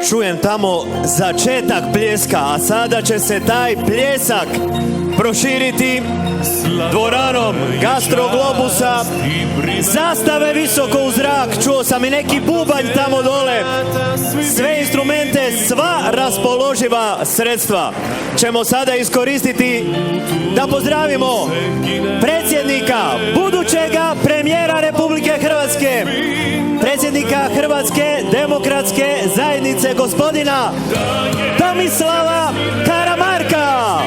Čujem tamo začetak pljeska, a sada će se taj pljesak proširiti dvoranom Gastroglobusa. Zastave visoko u zrak, čuo sam i neki bubanj tamo dole. Sve instrumente, sva raspoloživa sredstva ćemo sada iskoristiti da pozdravimo predsjednika, budućega premijera Republike Hrvatske, predsjednika Hrvatske demokratske zajednice, gospodina Tomislava Karamarka.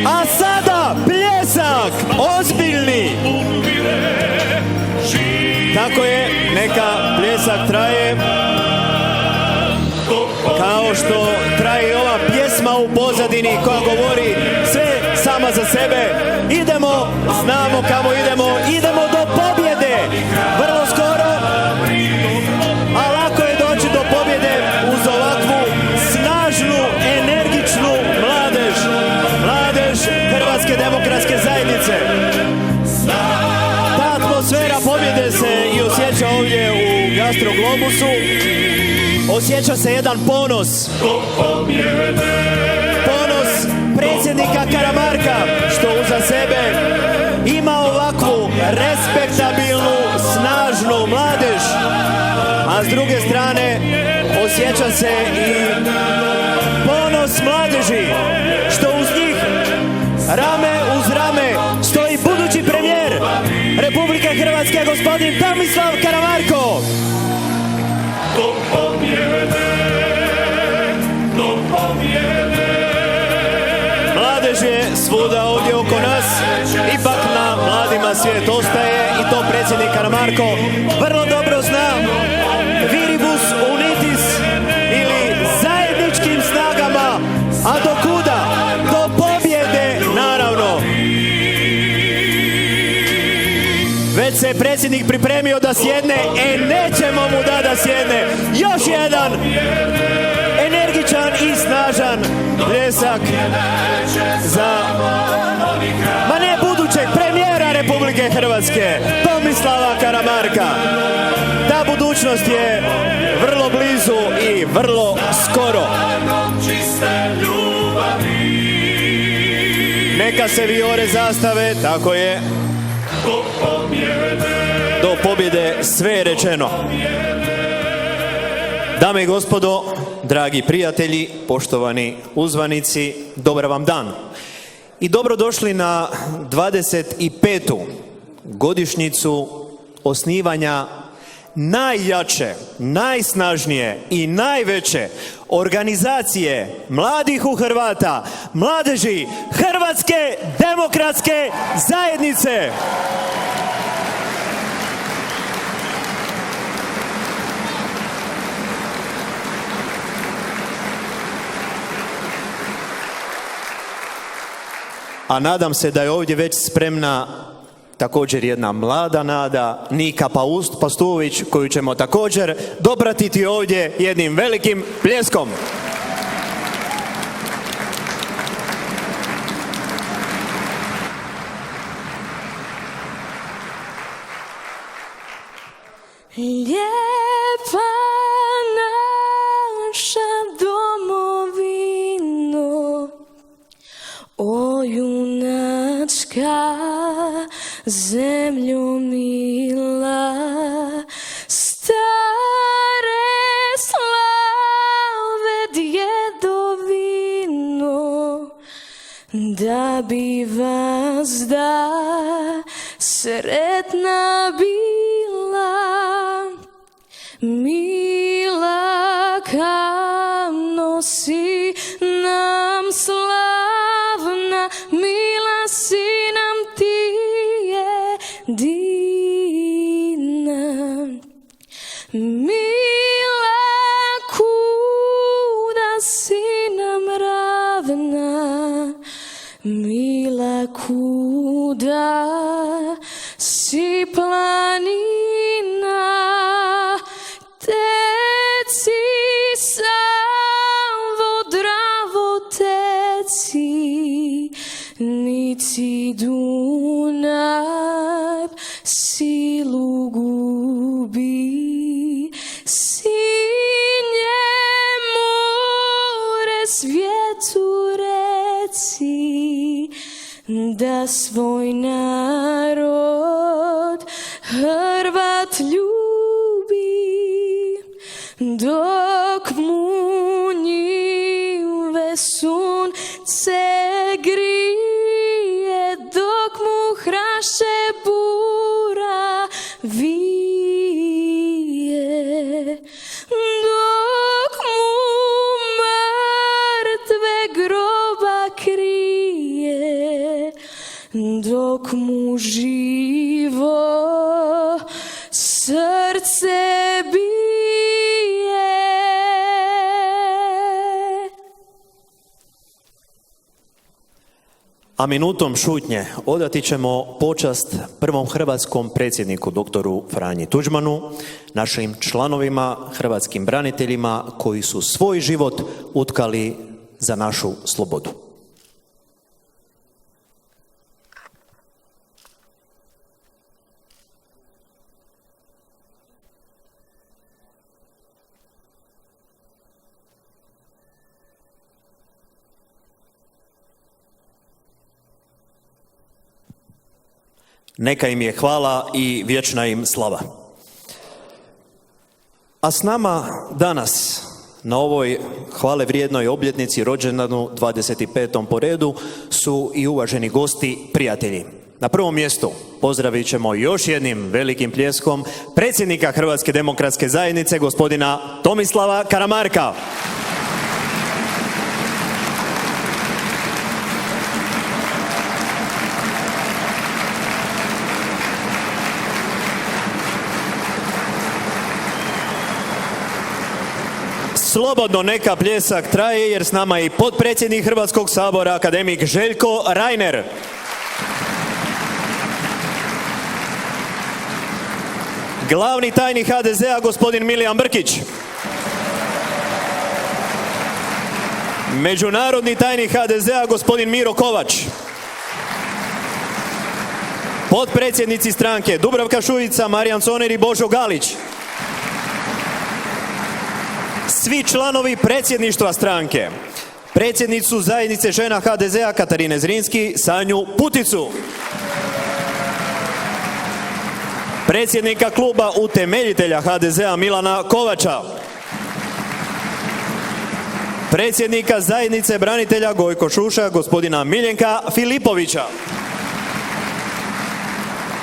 A sada pljesak, ozbiljni. Tako je, neka pljesak traje kao što traje i ova pjesma u pozadini koja govori sve sama za sebe. Idemo, znamo kamo idemo, idemo do pobjede. Vrlo skoro, a lako je doći do pobjede uz ovakvu snažnu, energičnu mladež. Mladež Hrvatske demokratske zajednice. Ta atmosfera pobjede se i osjeća ovdje u Gastroglobusu. Osjeća se jedan ponos. Ponos predsjednika Karamarka što uza sebe ima ovakvu respektabilnu, snažnu mladež. A s druge strane osjeća se i ponos mladeži što uz njih rame uz rame stoji budući premijer Republike Hrvatske, gospodin Tomislav Karamarko. Do pobjede, do pobjede. Mladež je svuda ovdje oko nas, ipak na mladima svijet ostaje i to predsjednik Karamarko vrlo dobro zna. Viribus unitis ili zajedničkim snagama, a do kuda? Do pobjede, naravno. Već se predsjednik pripremio da sjedne, nećemo mu da sjedne. Još jedan energičan i snažan pljesak za, ma ne budućeg premijera Republike Hrvatske, Tomislava Karamarka. Ta budućnost je vrlo blizu i vrlo skoro. Neka se vijore zastave, tako je. Do pobjede sve je rečeno. Dame i gospodo, dragi prijatelji, poštovani uzvanici, dobar vam dan. I dobrodošli na 25. godišnjicu osnivanja najjače, najsnažnije i najveće organizacije mladih u Hrvata, mladeži Hrvatske demokratske zajednice. A nadam se da je ovdje već spremna također jedna mlada nada, Nika Pastulović, koju ćemo također dopratiti ovdje jednim velikim pljeskom. Lijepa naša domovino, o junačka zemljo mila, stare slave djedovino, da bi vas da sretna bila, mila ka nosi nam slavna, mila si nam ti jedina, mila kuda si nam ravna, mila kuda si planina, teci sam da svoj narod Hrvat ljubi, dok mu njive sunce grije, dok mu hrašće bura vije, dok mu mrtve groba krije, dok mu živo srce bije. A minutom šutnje odati ćemo počast prvom hrvatskom predsjedniku doktoru Franji Tuđmanu, našim članovima, hrvatskim braniteljima koji su svoj život utkali za našu slobodu. Neka im je hvala i vječna im slava. A s nama danas, na ovoj hvale vrijednoj obljetnici rođendanu 25. po redu, su i uvaženi gosti, prijatelji. Na prvom mjestu pozdravit ćemo još jednim velikim pljeskom predsjednika Hrvatske demokratske zajednice, gospodina Tomislava Karamarka. Slobodno neka pljesak traje jer s nama je i potpredsjednik Hrvatskog sabora, akademik Željko Reiner. Glavni tajnik HDZ-a, gospodin Milijan Brkić. Međunarodni tajnik HDZ-a, gospodin Miro Kovač. Potpredsjednici stranke Dubravka Šuica, Marijan Coner i Božo Galić. Svi članovi predsjedništva stranke, predsjednicu zajednice žena HDZ-a Katarine Zrinski, Sanju Puticu, predsjednika kluba utemeljitelja HDZ-a Milana Kovača, predsjednika zajednice branitelja Gojko Šuša, gospodina Miljenka Filipovića,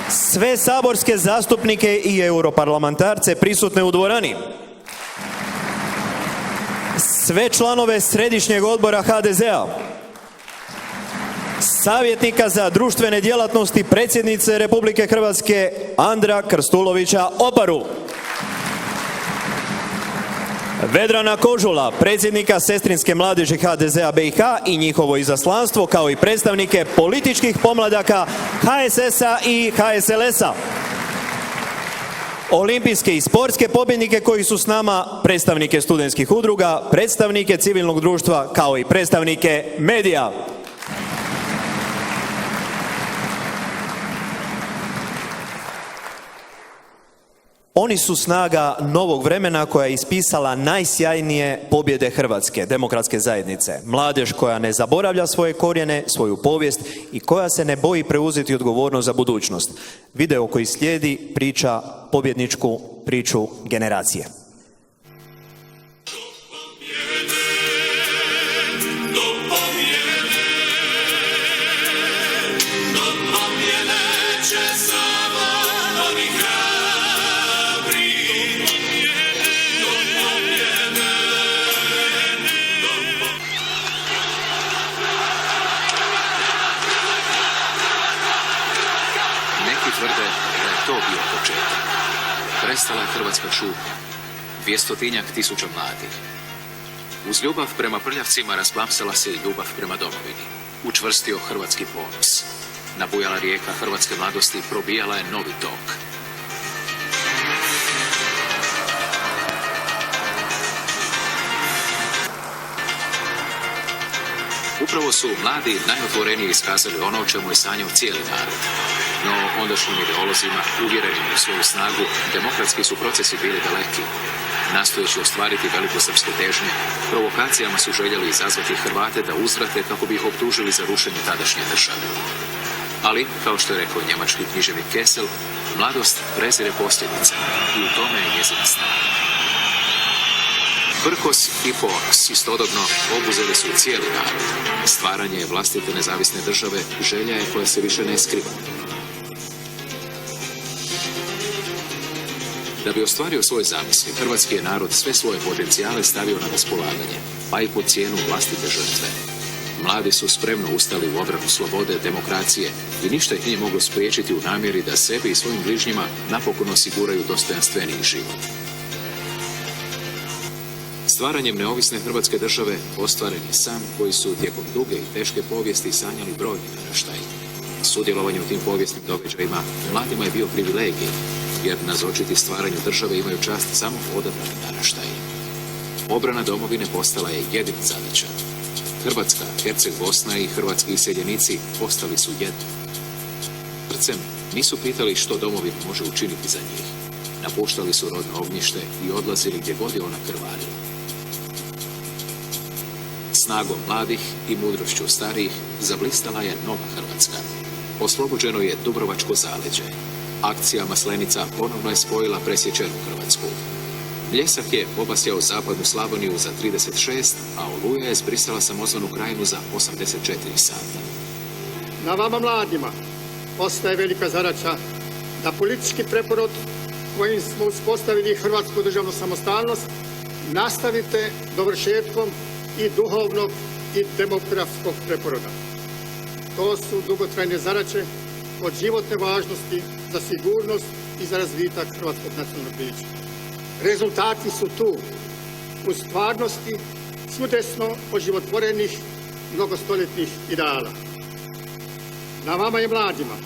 sve saborske zastupnike i europarlamentarce prisutne u dvorani, sve članove Središnjeg odbora HDZ-a, savjetnika za društvene djelatnosti predsjednice Republike Hrvatske Andra Krstulovića Oparu, Vedrana Kožula, predsjednika Sestrinske mladeži HDZ-a BiH i njihovo izaslanstvo, kao i predstavnike političkih pomladaka HSS-a i HSLS-a, olimpijske i sportske pobjednike koji su s nama, predstavnike studentskih udruga, predstavnike civilnog društva, kao i predstavnike medija. Oni su snaga novog vremena koja je ispisala najsjajnije pobjede Hrvatske demokratske zajednice. Mladež koja ne zaboravlja svoje korijene, svoju povijest i koja se ne boji preuzeti odgovornost za budućnost. Video koji slijedi priča pobjedničku priču generacije. Prestala je hrvatska šutnja, 200-tinjak tisuća mladih. Uz ljubav prema prljavcima rasplamsala se i ljubav prema domovini. Učvrstio hrvatski ponos. Nabujala rijeka hrvatske mladosti probijala je novi tok. Upravo su mladi najotvorenije iskazali ono o čemu je sanjao cijeli narod. No ondašnjim ideolozima, uvjerenim u svoju snagu, demokratski su procesi bili daleki. Nastojeći ostvariti velikosrpske težnje, provokacijama su željeli izazvati Hrvate da uzvrate kako bi ih optužili za rušenje tadašnje države. Ali, kao što je rekao njemački književnik Kessel, mladost prezire posljedice i u tome je njezina snaga. Prkos i ponos istodobno obuzeli su cijeli narod. Stvaranje vlastite nezavisne države želja je koja se više ne skriva. Da bi ostvario svoje zamisli, hrvatski je narod sve svoje potencijale stavio na raspolaganje, pa i po cijenu vlastite žrtve. Mladi su spremno ustali u obranu slobode, demokracije i ništa ih nije moglo spriječiti u namjeri da sebi i svojim bližnjima napokon osiguraju dostojanstveniji život. Stvaranjem neovisne Hrvatske države ostvaren je san koji su tijekom duge i teške povijesti sanjali brojni naraštaji. Sudjelovanje u tim povijesnim događajima mladima je bio privilegij, jer nazočiti stvaranju države imaju čast samo odabrani naraštaji. Obrana domovine postala je jedina zadaća. Hrvatska, Herceg Bosna i hrvatski iseljenici postali su jedni. Srcem nisu pitali što domovina može učiniti za njih. Napuštali su rodno ognjište i odlazili gdje god je ona krvarila. Snagom mladih i mudrošću starijih zablistala je nova Hrvatska. Oslobođeno je Dubrovačko zaleđe. Akcija Maslenica ponovno je spojila presječenu Hrvatsku. Bljesak je obasjao zapadnu Slavoniju za 36, a Oluja je zbrisala samozvanu krajinu za 84 sata. Na vama mladima ostaje velika zadaća da politički preporod kojim smo uspostavili hrvatsku državnu samostalnost nastavite dovršetkom i duhovnog i demografskog preporoda. To su dugotrajne zadaće od životne važnosti za sigurnost i za razvitak hrvatskog nacionalnog bića. Rezultati su tu, u stvarnosti čudesno oživotvorenih mnogostoljetnih ideala. Na vama je mladima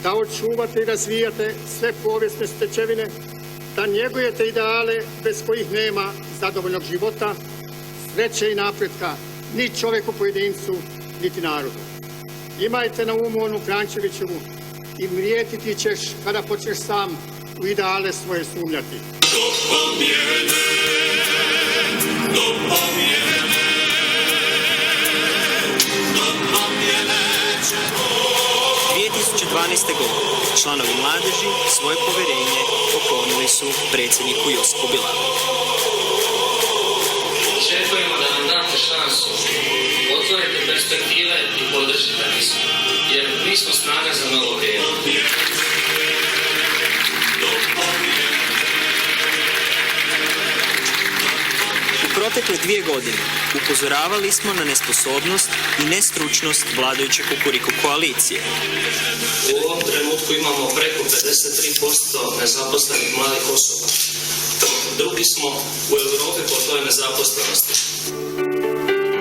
da očuvate i razvijate sve povijesne stečevine, da njegujete ideale bez kojih nema zadovoljnog života, sreće i napretka ni čovjeku pojedincu, niti narodu. Imajte na umu onu Kranjčevićevu i mrijetiti ćeš kada počneš sam u ideale svoje sumnjati. Do pobjede, do pobjede, do pobjede ćemo. 2012. godine članovi mladeži svoje povjerenje poklonili su predsjedniku Josipu Bilaveru. Očekujemo da nam date šansu, otvorite perspektive i podržite nas, jer mi smo snaga za novo vrijeme. U protekle 2 godine upozoravali smo na nesposobnost i nestručnost vladajuće Kukuriku koalicije. U ovom trenutku imamo preko 53% nezaposlenih mladih osoba. Drugi smo u Europi po toj nezaposlenosti.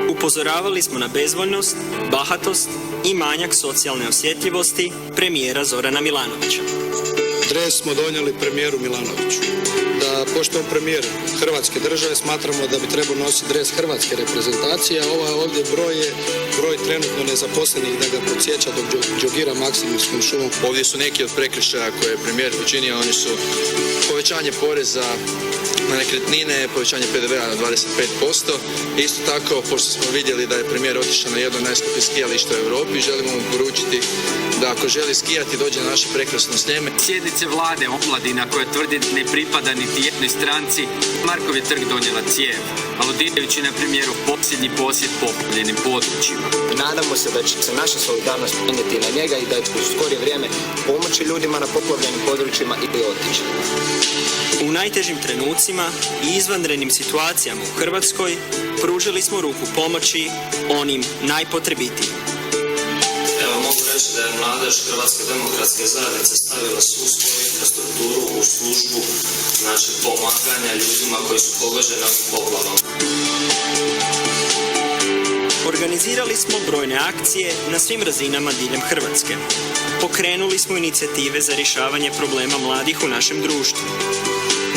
Upozoravali smo na bezvoljnost, bahatost i manjak socijalne osjetljivosti premijera Zorana Milanovića. Dres smo donijeli premijeru Milanoviću. Da pošto on premijer Hrvatske države, smatramo da bi trebao nositi dres hrvatske reprezentacije, a ovaj ovdje broj trenutno nezaposlenih, da ga podsjeća dok džogira Maksimirskom šumom. Ovdje su neki od prekršaja koje je premijer učinio, oni su povećanje poreza na nekretnine, povećanje PDV-a na 25%. Isto tako, pošto smo vidjeli da je premijer otišao na jedno od najskupljih skijališta u Europi, želimo mu poručiti da ako želi skijati, dođe na naše prekrasno Sljeme. Sjednice vlade omladina koja tvrdi ne pripada niti jednoj stranci, Markov je trg donijela cijev, aludirajući na primjeru posljednji posjet poplavljenim područjima. Nadamo se da će se naša solidarnost prenijeti na njega i da će u skorije vrijeme pomoći ljudima na poplavljenim područjima i otići. U najtežim trenucima i izvanrednim situacijama u Hrvatskoj pružili smo ruku pomoći onim najpotrebitijim. Evo, mogu reći da je mladež Hrvatske demokratske zajednice stavila svu svoju infrastrukturu u službu, znači pomaganja ljudima koji su pogođeni ovim poplavama. Organizirali smo brojne akcije na svim razinama diljem Hrvatske. Pokrenuli smo inicijative za rješavanje problema mladih u našem društvu.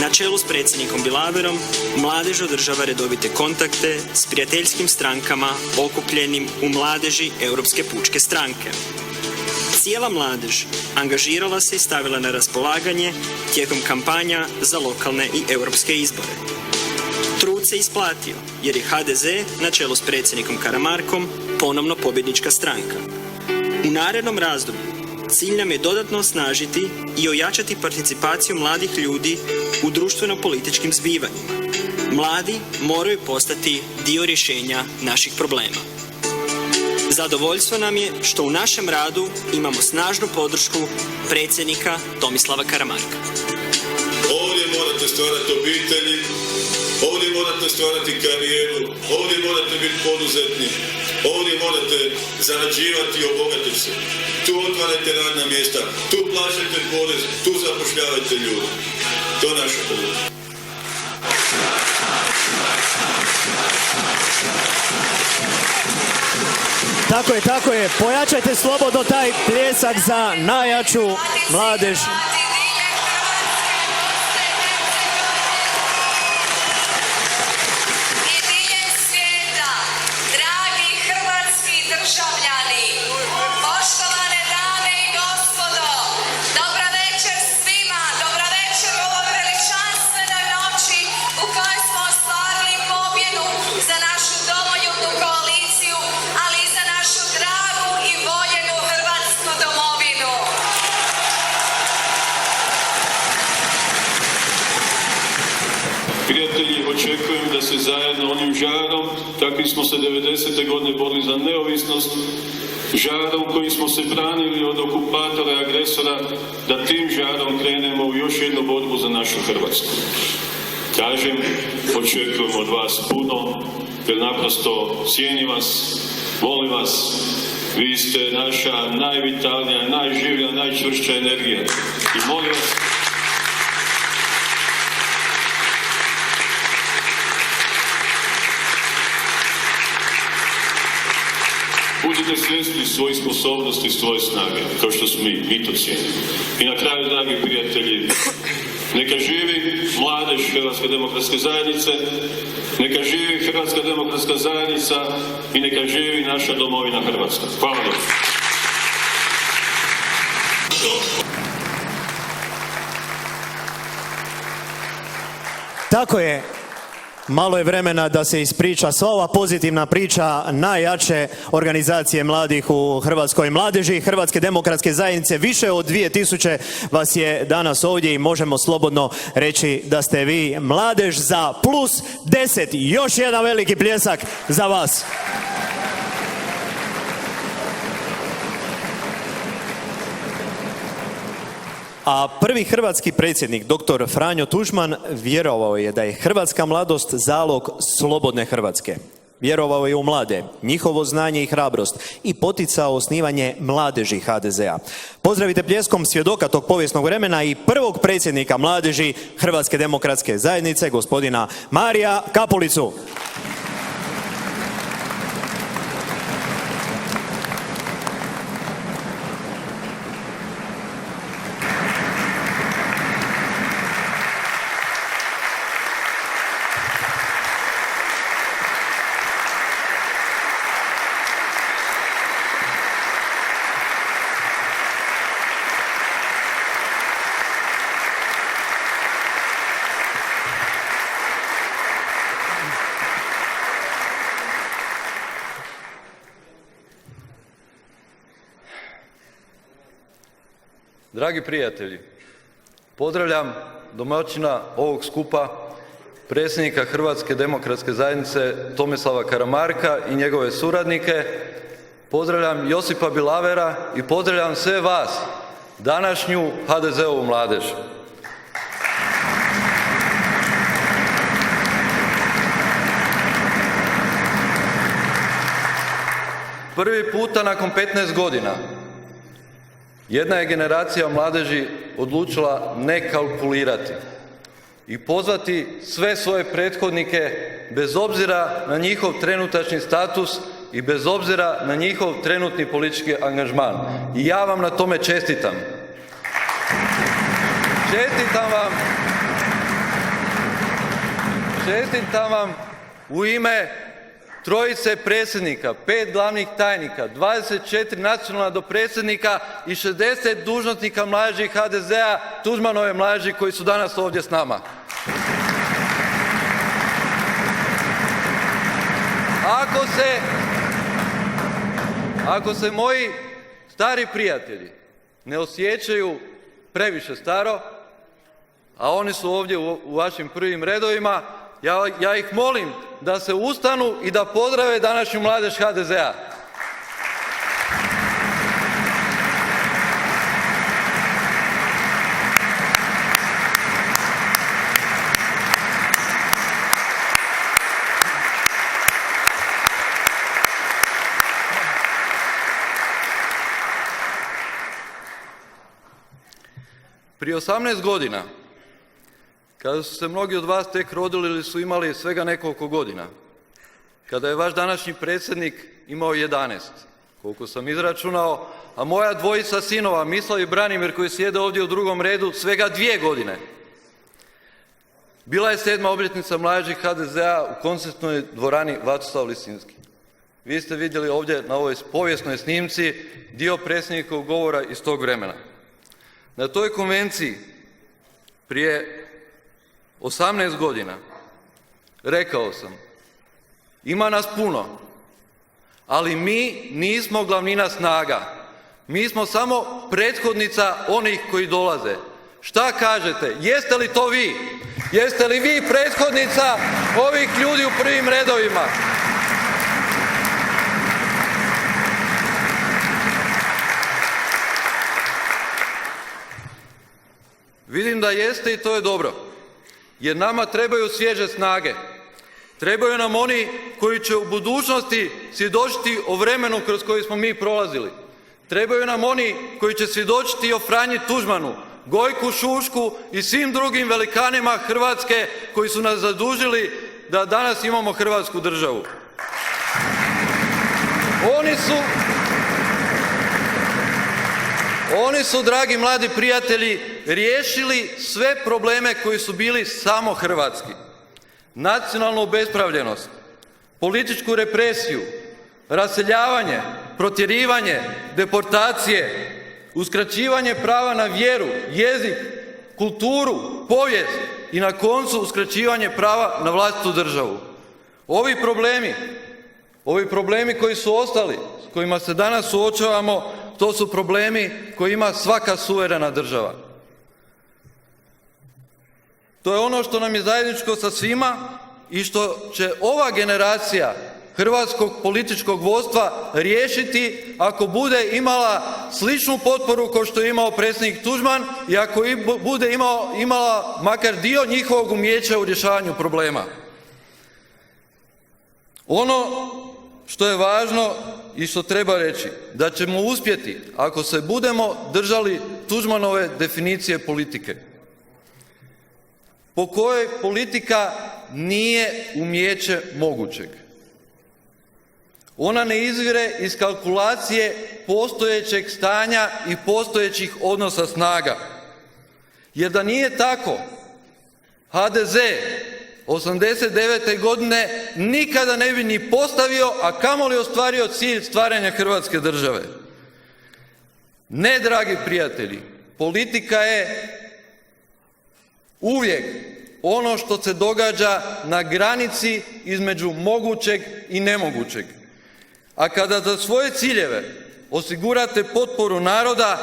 Na čelu s predsjednikom Bilaverom, mladež održava redovite kontakte s prijateljskim strankama okupljenim u mladeži Europske pučke stranke. Cijela mladež angažirala se i stavila na raspolaganje tijekom kampanja za lokalne i europske izbore. Trud se isplatio jer je HDZ na čelu s predsjednikom Karamarkom ponovno pobjednička stranka. U narednom razdoblju Cilj nam je dodatno osnažiti i ojačati participaciju mladih ljudi u društveno-političkim zbivanjima. Mladi moraju postati dio rješenja naših problema. Zadovoljstvo nam je što u našem radu imamo snažnu podršku predsjednika Tomislava Karamarka. Ovdje morate stvarati obitelji, ovdje morate stvarati karijeru, ovdje morate biti poduzetni, ovdje morate zarađivati i obogatiti se. Tu otvarajte radna mjesta, tu plaćajte porez, tu zapošljavajte ljude. To je naša poruka. Tako je. Pojačajte slobodno taj pljesak za najjaču mladež. Dragi hrvatski državljani, poštovane dame i gospodo, dobra večer svima, dobra večer u ovoj veličanstvenoj noći u kojoj smo ostvarili pobjedu za našu domoljubnu koaliciju, ali i za našu dragu i voljenu hrvatsku domovinu. Prijatelji, očekujem da se zajedno onim žarom, kakvi smo se 90. godine borili za neovisnost, žarom koji smo se branili od okupatora i agresora, da tim žarom krenemo u još jednu borbu za našu Hrvatsku. Kažem, očekujem od vas puno, jer naprosto cijenim vas, volim vas, vi ste naša najvitalnija, najživlja, najčvršća energija. I molim vas, budite svjesni svojih sposobnosti i svoje snage, kao što smo mi to cijenimo. I na kraju, dragi prijatelji, neka živi mladež Hrvatske demokratske zajednice, neka živi Hrvatska demokratska zajednica i neka živi naša domovina Hrvatska. Hvala vam. Tako je. Malo je vremena da se ispriča sva ova pozitivna priča najjače organizacije mladih u Hrvatskoj mladeži, Hrvatske demokratske zajednice. Više od 2000 vas je danas ovdje i možemo slobodno reći da ste vi mladež za plus 10. Još jedan veliki pljesak za vas. A prvi hrvatski predsjednik, dr. Franjo Tuđman, vjerovao je da je hrvatska mladost zalog slobodne Hrvatske. Vjerovao je u mlade, njihovo znanje i hrabrost i poticao osnivanje mladeži HDZ-a. Pozdravite pljeskom svjedoka tog povijesnog vremena i prvog predsjednika mladeži Hrvatske demokratske zajednice, gospodina Marija Kapulicu. Dragi prijatelji, pozdravljam domaćina ovog skupa, predsjednika Hrvatske demokratske zajednice Tomislava Karamarka i njegove suradnike, pozdravljam Josipa Bilavera i pozdravljam sve vas, današnju HDZ-ovu mladež. Prvi puta nakon 15 godina jedna je generacija mladeži odlučila ne kalkulirati i pozvati sve svoje prethodnike bez obzira na njihov trenutačni status i bez obzira na njihov trenutni politički angažman. I ja vam na tome čestitam. Čestitam vam u ime trojice predsjednika, 5 glavnih tajnika, 24 nacionalna dopredsjednika i 60 dužnosnika mladeži HDZ-a, Tuđmanove mladeži koji su danas ovdje s nama. Ako se moji stari prijatelji ne osjećaju previše staro, a oni su ovdje u vašim prvim redovima, ja ih molim da se ustanu i da pozdrave današnju mladež HDZ-a. Prije 18 godina, kada su se mnogi od vas tek rodili ili su imali svega nekoliko godina, kada je vaš današnji predsjednik imao 11, koliko sam izračunao, a moja dvojica sinova, Mislav i Branimir, koji sjede ovdje u drugom redu, svega 2 godine. Bila je 7. obljetnica mladeži HDZ-a u koncertnoj dvorani Vatroslav Lisinski. Vi ste vidjeli ovdje na ovoj povijesnoj snimci dio predsjednikovog govora iz tog vremena. Na toj konvenciji prije 18 godina rekao sam, ima nas puno, ali mi nismo glavnina snaga. Mi smo samo prethodnica onih koji dolaze. Šta kažete? Jeste li to vi? Jeste li vi prethodnica ovih ljudi u prvim redovima? Vidim da jeste i to je dobro, jer nama trebaju svježe snage. Trebaju nam oni koji će u budućnosti svjedočiti o vremenu kroz koji smo mi prolazili. Trebaju nam oni koji će svjedočiti o Franji Tuđmanu, Gojku Šušku i svim drugim velikanima Hrvatske koji su nas zadužili da danas imamo Hrvatsku državu. Oni su, dragi mladi prijatelji, riješili sve probleme koji su bili samo hrvatski. Nacionalnu obespravljenost, političku represiju, raseljavanje, protjerivanje, deportacije, uskraćivanje prava na vjeru, jezik, kulturu, povijest i na koncu uskraćivanje prava na vlastitu državu. Ovi problemi koji su ostali, s kojima se danas suočavamo, to su problemi koje ima svaka suverena država. To je ono što nam je zajedničko sa svima i što će ova generacija hrvatskog političkog vodstva riješiti ako bude imala sličnu potporu kao što je imao predsjednik Tuđman i ako bude imala makar dio njihovog umijeća u rješavanju problema. Ono što je važno i što treba reći, da ćemo uspjeti ako se budemo držali Tuđmanove definicije politike, po kojoj politika nije umijeće mogućeg. Ona ne izvire iz kalkulacije postojećeg stanja i postojećih odnosa snaga. Jer da nije tako, HDZ 89. godine nikada ne bi ni postavio, a kamoli ostvario cilj stvaranja Hrvatske države. Ne, dragi prijatelji, politika je uvijek ono što se događa na granici između mogućeg i nemogućeg. A kada za svoje ciljeve osigurate potporu naroda,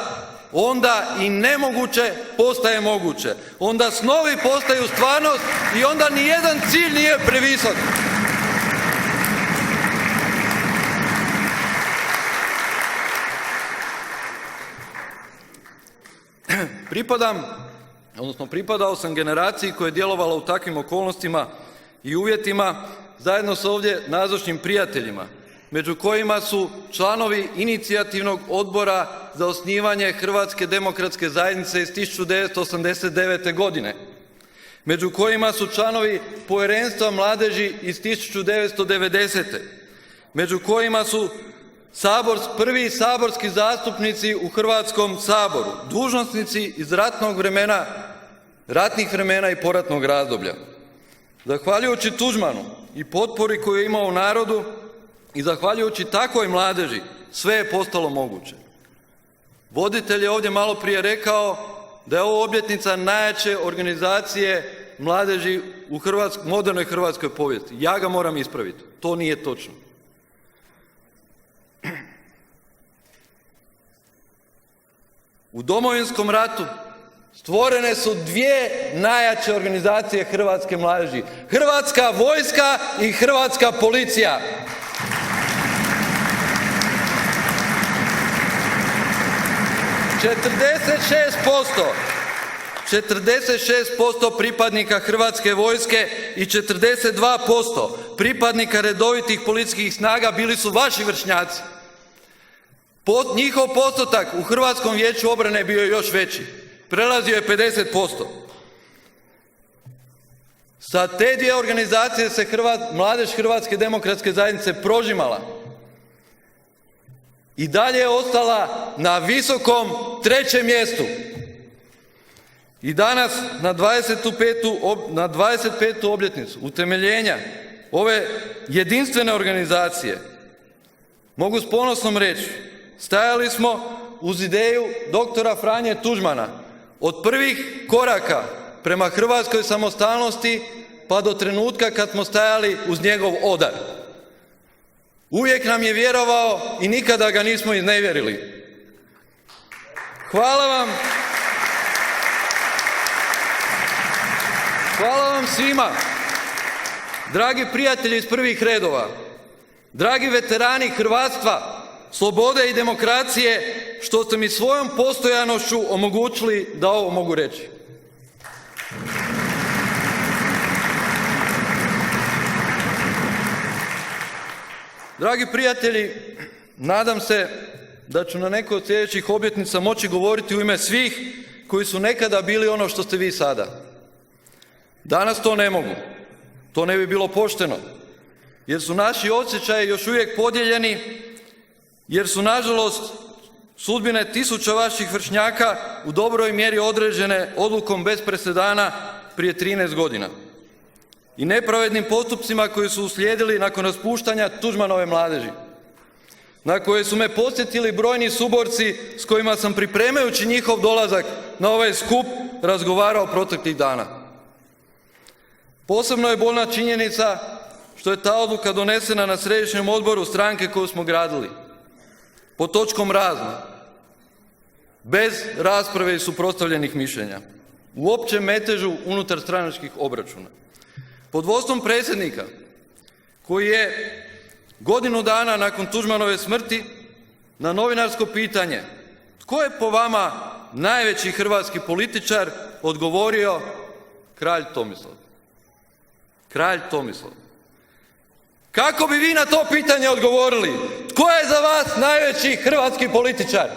onda i nemoguće postaje moguće. Onda snovi postaju stvarnost i onda nijedan cilj nije previsok. Pripadao sam generaciji koja je djelovala u takvim okolnostima i uvjetima zajedno sa ovdje nazočnim prijateljima, među kojima su članovi inicijativnog odbora za osnivanje Hrvatske demokratske zajednice iz 1989. godine, među kojima su članovi povjerenstva mladeži iz 1990. među kojima su prvi saborski zastupnici u Hrvatskom saboru, dužnosnici iz ratnih vremena i poratnog razdoblja. Zahvaljujući Tuđmanu i potpori koju je imao u narodu i zahvaljujući takvoj mladeži, sve je postalo moguće. Voditelj je ovdje malo prije rekao da je ovo obljetnica najjače organizacije mladeži u modernoj hrvatskoj povijesti. Ja ga moram ispraviti. To nije točno. U Domovinskom ratu stvorene su dvije najjače organizacije hrvatske mladeži. Hrvatska vojska i Hrvatska policija. ,46% pripadnika Hrvatske vojske i 42% pripadnika redovitih policijskih snaga bili su vaši vršnjaci. Njihov postotak u Hrvatskom vijeću obrane bio je još veći. Prelazio je 50%. Sa te dvije organizacije se mladež Hrvatske demokratske zajednice prožimala. I dalje je ostala na visokom 3. mjestu. I danas na 25. obljetnicu utemeljenja ove jedinstvene organizacije mogu s ponosom reći, stajali smo uz ideju doktora Franje Tuđmana od prvih koraka prema hrvatskoj samostalnosti pa do trenutka kad smo stajali uz njegov odar. Uvijek nam je vjerovao i nikada ga nismo iznevjerili. Hvala vam svima, dragi prijatelji iz prvih redova, dragi veterani hrvatstva, slobode i demokracije, što ste mi svojom postojanošću omogućili da ovo mogu reći. Dragi prijatelji, nadam se da ću na nekoj od sljedećih obljetnica moći govoriti u ime svih koji su nekada bili ono što ste vi sada. Danas to ne mogu. To ne bi bilo pošteno, jer su naši osjećaji još uvijek podijeljeni, jer su nažalost sudbine tisuća vaših vršnjaka u dobroj mjeri određene odlukom bez presedana prije 13 godina i nepravednim postupcima koji su uslijedili nakon raspuštanja Tuđmanove mladeži, na koje su me podsjetili brojni suborci s kojima sam pripremajući njihov dolazak na ovaj skup razgovarao proteklih dana. Posebno je bolna činjenica što je ta odluka donesena na središnjem odboru stranke koju smo gradili, pod točkom razno, bez rasprave i suprotstavljenih mišljenja, u općem metežu unutar stranačkih obračuna. Pod vodstvom predsjednika, koji je godinu dana nakon Tuđmanove smrti na novinarsko pitanje tko je po vama najveći hrvatski političar, odgovorio kralj Tomislav. Kralj Tomislav. Kako bi vi na to pitanje odgovorili? Tko je za vas najveći hrvatski političar?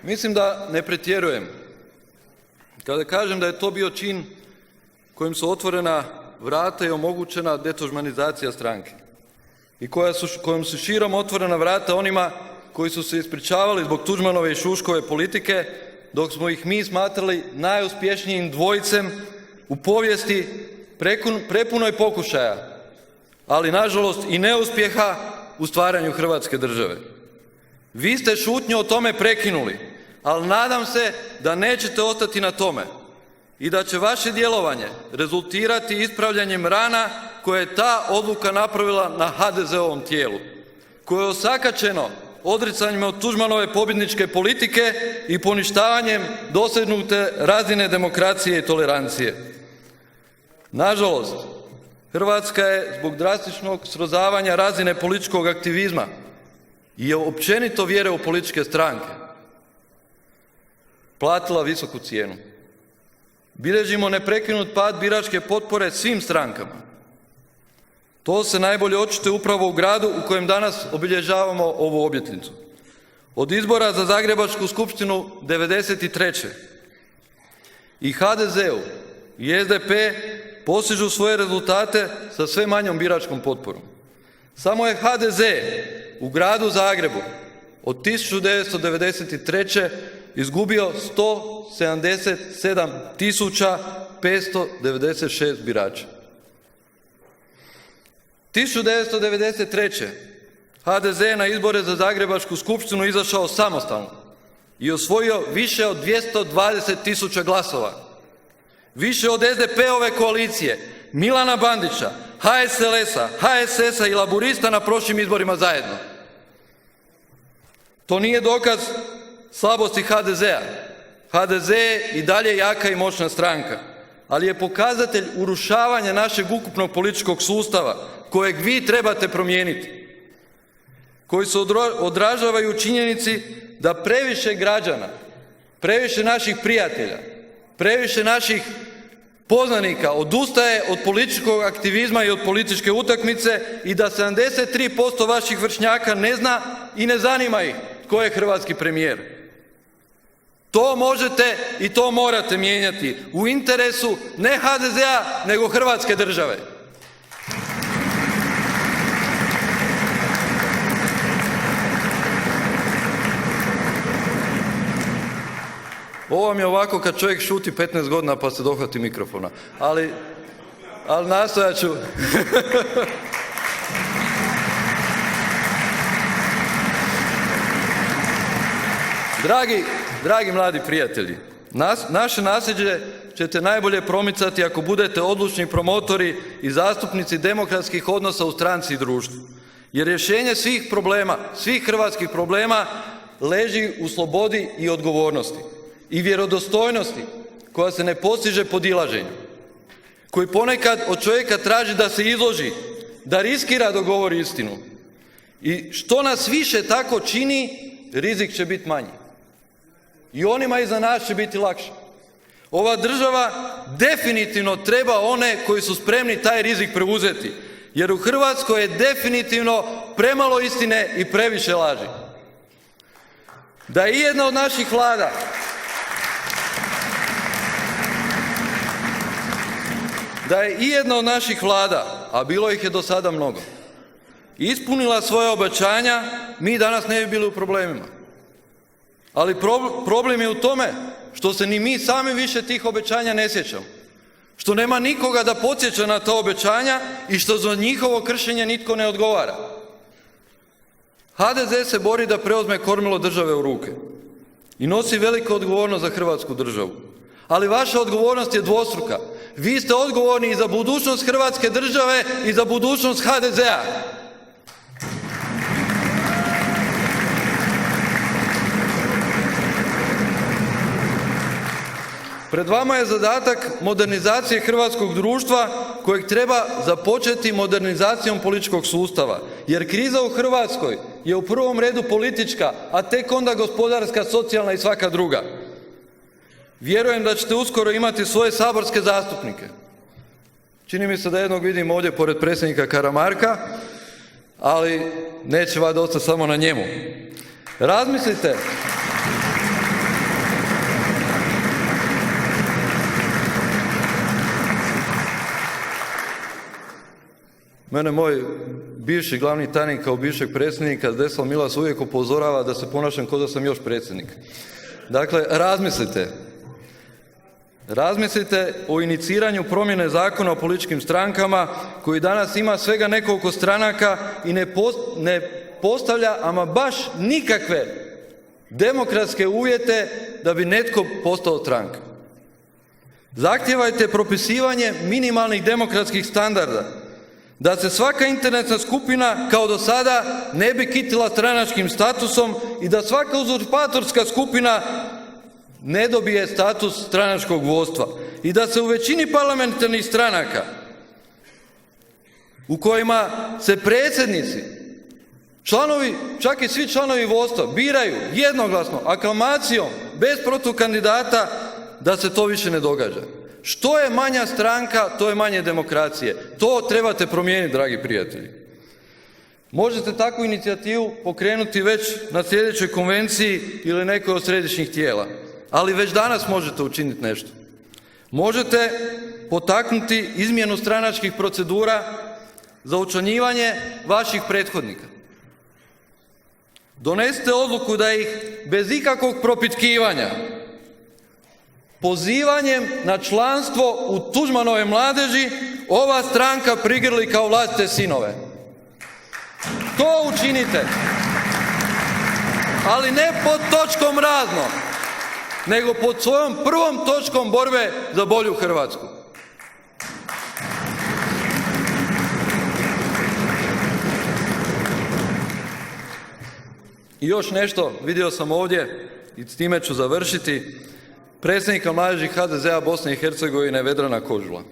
Mislim da ne pretjerujem kada kažem da je to bio čin kojim su otvorena vrata i omogućena detuđmanizacija stranke i kojom su širom otvorena vrata onima koji su se ispričavali zbog Tuđmanove i Šuškove politike, dok smo ih mi smatrali najuspješnijim dvojicem u povijesti prepunoj pokušaja, ali nažalost i neuspjeha u stvaranju Hrvatske države. Vi ste šutnju o tome prekinuli, ali nadam se da nećete ostati na tome i da će vaše djelovanje rezultirati ispravljanjem rana koje je ta odluka napravila na HDZ-ovom tijelu, koje je osakaćeno odricanjima od Tuđmanove pobjedničke politike i poništavanjem dosegnute razine demokracije i tolerancije. Nažalost, Hrvatska je zbog drastičnog srozavanja razine političkog aktivizma i općenito vjere u političke stranke platila visoku cijenu. Bilježimo neprekinut pad biračke potpore svim strankama. To se najbolje očituje upravo u gradu u kojem danas obilježavamo ovu obljetnicu. Od izbora za Zagrebačku skupštinu 1993. i HDZ-u i SDP postižu svoje rezultate sa sve manjom biračkom potporom. Samo je HDZ u gradu Zagrebu od 1993. izgubio 177.596 birača. 1993. HDZ je na izbore za Zagrebačku skupštinu izašao samostalno i osvojio više od 220.000 glasova. Više od SDP-ove koalicije, Milana Bandića, HSLS-a, HSS-a i Laburista na prošlim izborima zajedno. To nije dokaz slabosti HDZ-a. HDZ je i dalje jaka i moćna stranka, ali je pokazatelj urušavanja našeg ukupnog političkog sustava kojeg vi trebate promijeniti, koji se odražavaju u činjenici da previše građana, previše naših prijatelja, previše naših poznanika odustaje od političkog aktivizma i od političke utakmice i da 73% vaših vršnjaka ne zna i ne zanima ih tko je hrvatski premijer. To možete i to morate mijenjati u interesu ne HDZ-a nego Hrvatske države. Ovo vam je ovako kad čovjek šuti 15 godina pa se dohvati mikrofona. Ali nastojat ću. Dragi mladi prijatelji, naše nasljeđe ćete najbolje promicati ako budete odlučni promotori i zastupnici demokratskih odnosa u stranci i društvu. Jer rješenje svih problema, svih hrvatskih problema leži u slobodi i odgovornosti i vjerodostojnosti koja se ne postiže podilaženjem, koji ponekad od čovjeka traži da se izloži, da riskira da govori istinu. I što nas više tako čini, rizik će biti manji. I onima iza nas će biti lakše. Ova država definitivno treba one koji su spremni taj rizik preuzeti, jer u Hrvatskoj je definitivno premalo istine i previše laži. Da je jedna od naših vlada a bilo ih je do sada mnogo, ispunila svoje obećanja, mi danas ne bi bili u problemima. Ali problem je u tome što se ni mi sami više tih obećanja ne sjećamo, što nema nikoga da podsjeća na ta obećanja i što za njihovo kršenje nitko ne odgovara. HDZ se bori da preuzme kormilo države u ruke i nosi veliku odgovornost za Hrvatsku državu. Ali vaša odgovornost je dvostruka. Vi ste odgovorni i za budućnost Hrvatske države i za budućnost HDZ-a. Pred vama je zadatak modernizacije hrvatskog društva kojeg treba započeti modernizacijom političkog sustava. Jer kriza u Hrvatskoj je u prvom redu politička, a tek onda gospodarska, socijalna i svaka druga. Vjerujem da ćete uskoro imati svoje saborske zastupnike. Čini mi se da jednog vidim ovdje pored predsjednika Karamarka, ali neće valjda ostati samo na njemu. Razmislite. Mene moj bivši glavni tajnik kao bivšeg predsjednika Zdeslav Milas uvijek upozorava da se ponašam kao da sam još predsjednik. Dakle, razmislite o iniciranju promjene zakona o političkim strankama koji danas ima svega nekoliko stranaka i ne postavlja ama baš nikakve demokratske uvjete da bi netko postao stranka. Zahtijevajte propisivanje minimalnih demokratskih standarda, da se svaka internetna skupina kao do sada ne bi kitila stranačkim statusom i da svaka uzurpatorska skupina ne dobije status stranačkog vodstva i da se u većini parlamentarnih stranaka u kojima se predsjednici, članovi, čak i svi članovi vodstva biraju jednoglasno, aklamacijom, bez protukandidata, da se to više ne događa. Što je manja stranka, to je manje demokracije. To trebate promijeniti, dragi prijatelji. Možete takvu inicijativu pokrenuti već na sljedećoj konvenciji ili nekoj od središnjih tijela. Ali već danas možete učiniti nešto. Možete potaknuti izmjenu stranačkih procedura za učlanjivanje vaših prethodnika. Donesite odluku da ih bez ikakvog propitkivanja, pozivanjem na članstvo u Tuđmanove mladeži, ova stranka prigrli kao vlastite sinove. To učinite. Ali ne pod točkom razno, nego pod svojom prvom točkom borbe za bolju Hrvatsku. I još nešto, vidio sam ovdje, i s time ću završiti, predsjednika mladeži HDZ-a Bosne i Hercegovine Vedrana Kožula.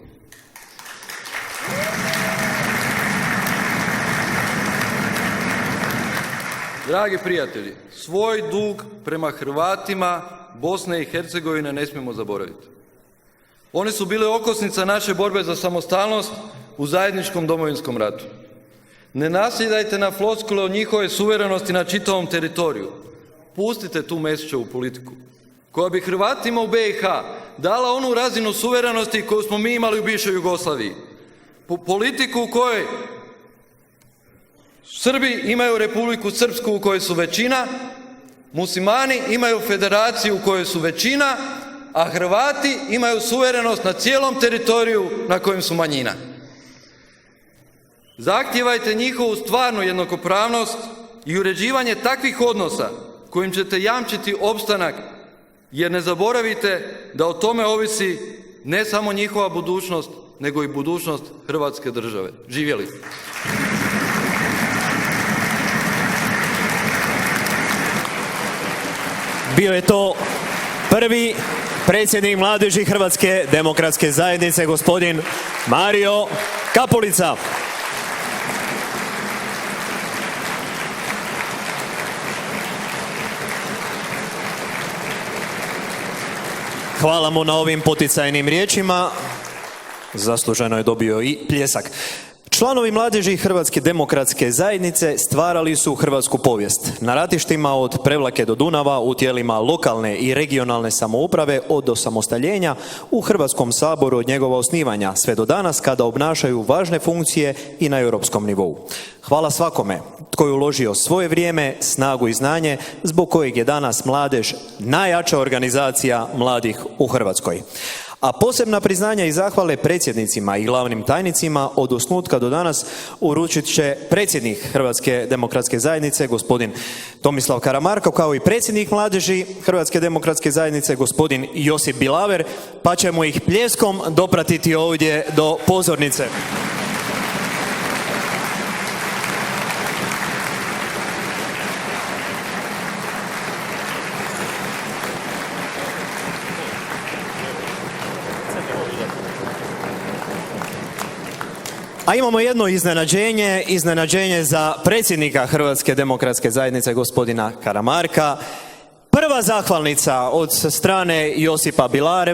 Dragi prijatelji, svoj dug prema Hrvatima Bosne i Hercegovine ne smijemo zaboraviti. Oni su bili okosnica naše borbe za samostalnost u zajedničkom Domovinskom ratu. Ne nasjedajte na floskule o njihovoj suverenosti na čitavom teritoriju. Pustite tu Mesićevu politiku, koja bi Hrvatima u BiH dala onu razinu suverenosti koju smo mi imali u bivšoj Jugoslaviji. Politiku u kojoj Srbi imaju Republiku Srpsku u kojoj su većina, muslimani imaju federaciju u kojoj su većina, a Hrvati imaju suverenost na cijelom teritoriju na kojem su manjina. Zahtijevajte njihovu stvarnu jednakopravnost i uređivanje takvih odnosa kojim ćete jamčiti opstanak, jer ne zaboravite da o tome ovisi ne samo njihova budućnost, nego i budućnost Hrvatske države. Živjeli! Bio je to prvi predsjednik mladeži Hrvatske demokratske zajednice, gospodin Mario Kapulica. Hvala mu na ovim poticajnim riječima. Zasluženo je dobio i pljesak. Članovi mladeži Hrvatske demokratske zajednice stvarali su hrvatsku povijest. Na ratištima od Prevlake do Dunava, u tijelima lokalne i regionalne samouprave od osamostaljenja, u Hrvatskom saboru od njegova osnivanja, sve do danas kada obnašaju važne funkcije i na europskom nivou. Hvala svakome tko je uložio svoje vrijeme, snagu i znanje, zbog kojeg je danas mladež najjača organizacija mladih u Hrvatskoj. A posebna priznanja i zahvale predsjednicima i glavnim tajnicima od osnutka do danas uručit će predsjednik Hrvatske demokratske zajednice, gospodin Tomislav Karamarko, kao i predsjednik mladeži Hrvatske demokratske zajednice, gospodin Josip Bilaver, pa ćemo ih pljeskom dopratiti ovdje do pozornice. A imamo jedno iznenađenje za predsjednika Hrvatske demokratske zajednice, gospodina Karamarka. Prva zahvalnica od strane Josipa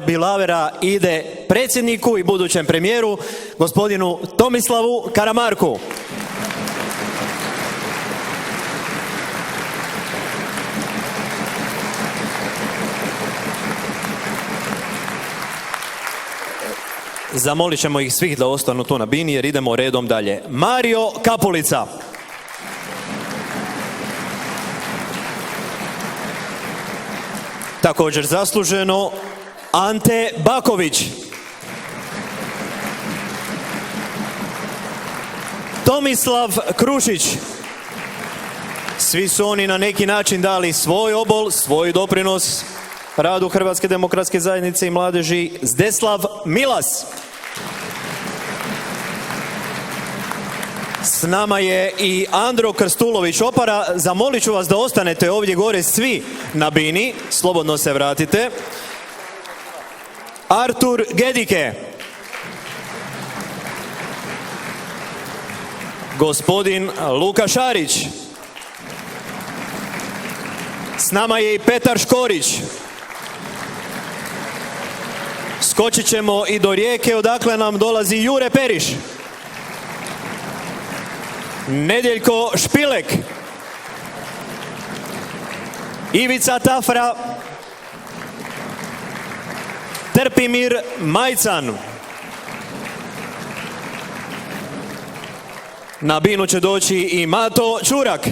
Bilavera ide predsjedniku i budućem premijeru, gospodinu Tomislavu Karamarku. Zamolit ćemo ih svih da ostanu tu na bini jer idemo redom dalje. Mario Kapulica. Također zasluženo Ante Baković. Tomislav Krušić. Svi su oni na neki način dali svoj obol, svoj doprinos radu Hrvatske demokratske zajednice i mladeži. Zdeslav Milas. S nama je i Andro Krstulović Opara. Zamolit ću vas da ostanete ovdje gore svi na bini. Slobodno se vratite. Artur Gedike. Gospodin Luka Šarić. S nama je i Petar Škorić. Skočit ćemo i do Rijeke, odakle nam dolazi Jure Periš. Nedjeljko Špilek. Ivica Tafra. Trpimir Majcan. Na binu će doći i Mato Čurak.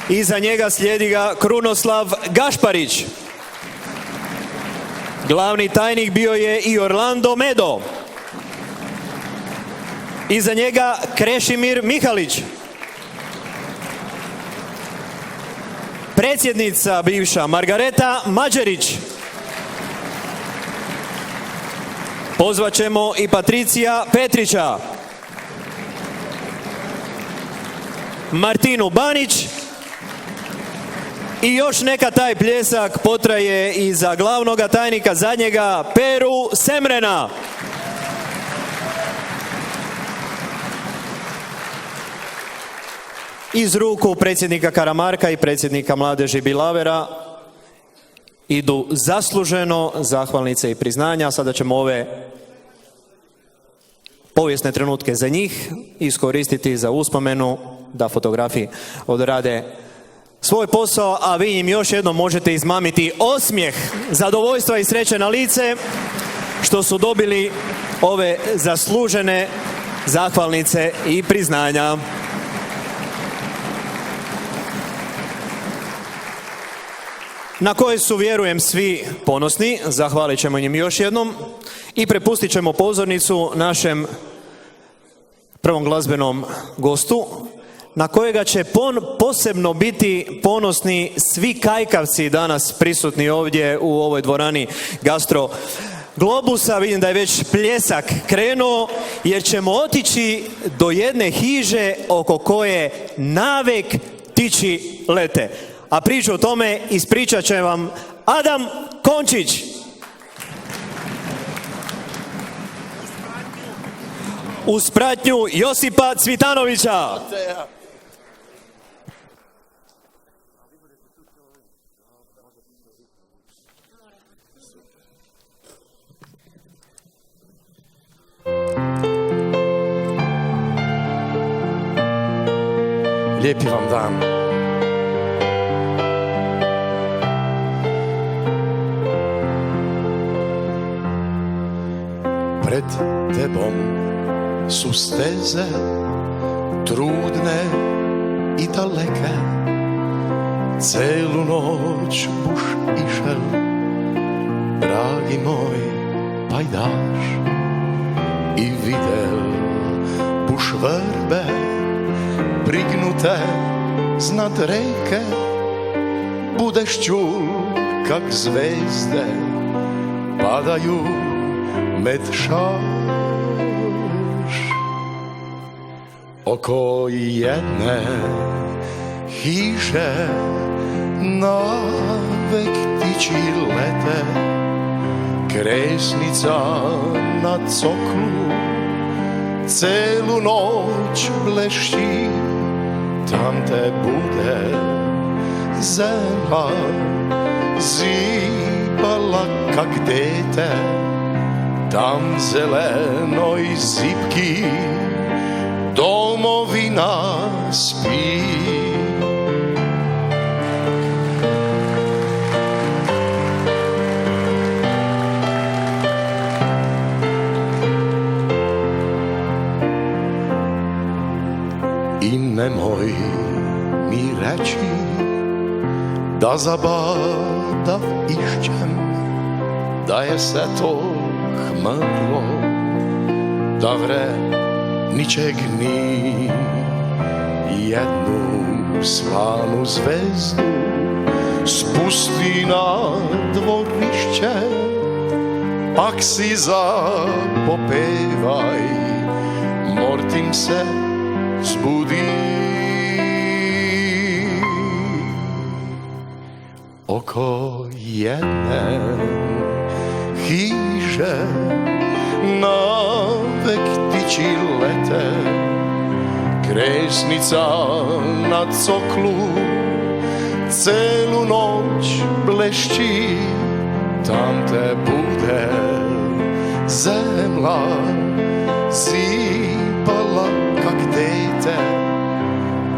Iza njega slijedi ga Krunoslav Gašparić. Glavni tajnik bio je i Orlando Medo. Iza njega Krešimir Mihalić. Predsjednica bivša Margareta Mađerić. Pozvat ćemo i Patricija Petrića. Martinu Banić. I još neka taj pljesak potraje i za glavnoga tajnika zadnjega Peru Semrena. Iz ruku predsjednika Karamarka i predsjednika Mladeži Bilavera idu zasluženo zahvalnice i priznanja. Sada ćemo ove povijesne trenutke za njih iskoristiti za uspomenu da fotografi odrade svoj posao, a vi im još jednom možete izmamiti osmijeh zadovoljstva i sreće na lice što su dobili ove zaslužene zahvalnice i priznanja. Na koje su, vjerujem, svi ponosni. Zahvalit ćemo im još jednom i prepustit ćemo pozornicu našem prvom glazbenom gostu, na kojega će posebno biti ponosni svi kajkavci danas prisutni ovdje u ovoj dvorani Gastro Globusa. Vidim da je već pljesak krenuo, jer ćemo otići do jedne hiže oko koje navek ptići lete. A priču o tome ispričat će vam Adam Končić. Uz pratnju Josipa Cvitanovića. Lijepi vam dan. Pred tebom su steze trudne i daleke, celu noć buš išel, dragi moj pajdaš, i videl buš vrbe prignute znad reke, budeš čul kak zvezde padaju med šaš. Oko jedne hiše navek ptići lete, kresnica na coklu celu noć blešći, tam te bude zemlja zibala kak dete, tam zelenoj zipki domovina spi. I nemoj mi reći da zabadav išćem, da je se to hmrlo, da vre ničeg ni jednu slanu zvezdu spusti na dvorišće, ak si zapopevaj, mortim se zbudi. Oko jedne hiže navek ptići lete, kresnica na coklu celu noć blešći, tam te bude zemlja zipala kak dete,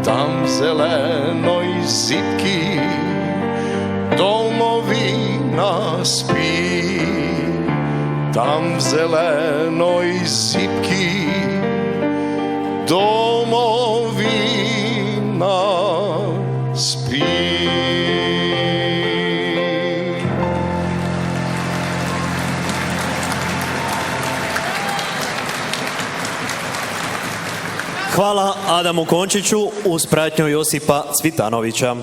tam zelenoj zipki domovina spi, tam zelenoj zipki domovina spi. Hvala Adamu Končiću uz pratnju Josipa Cvitanovića.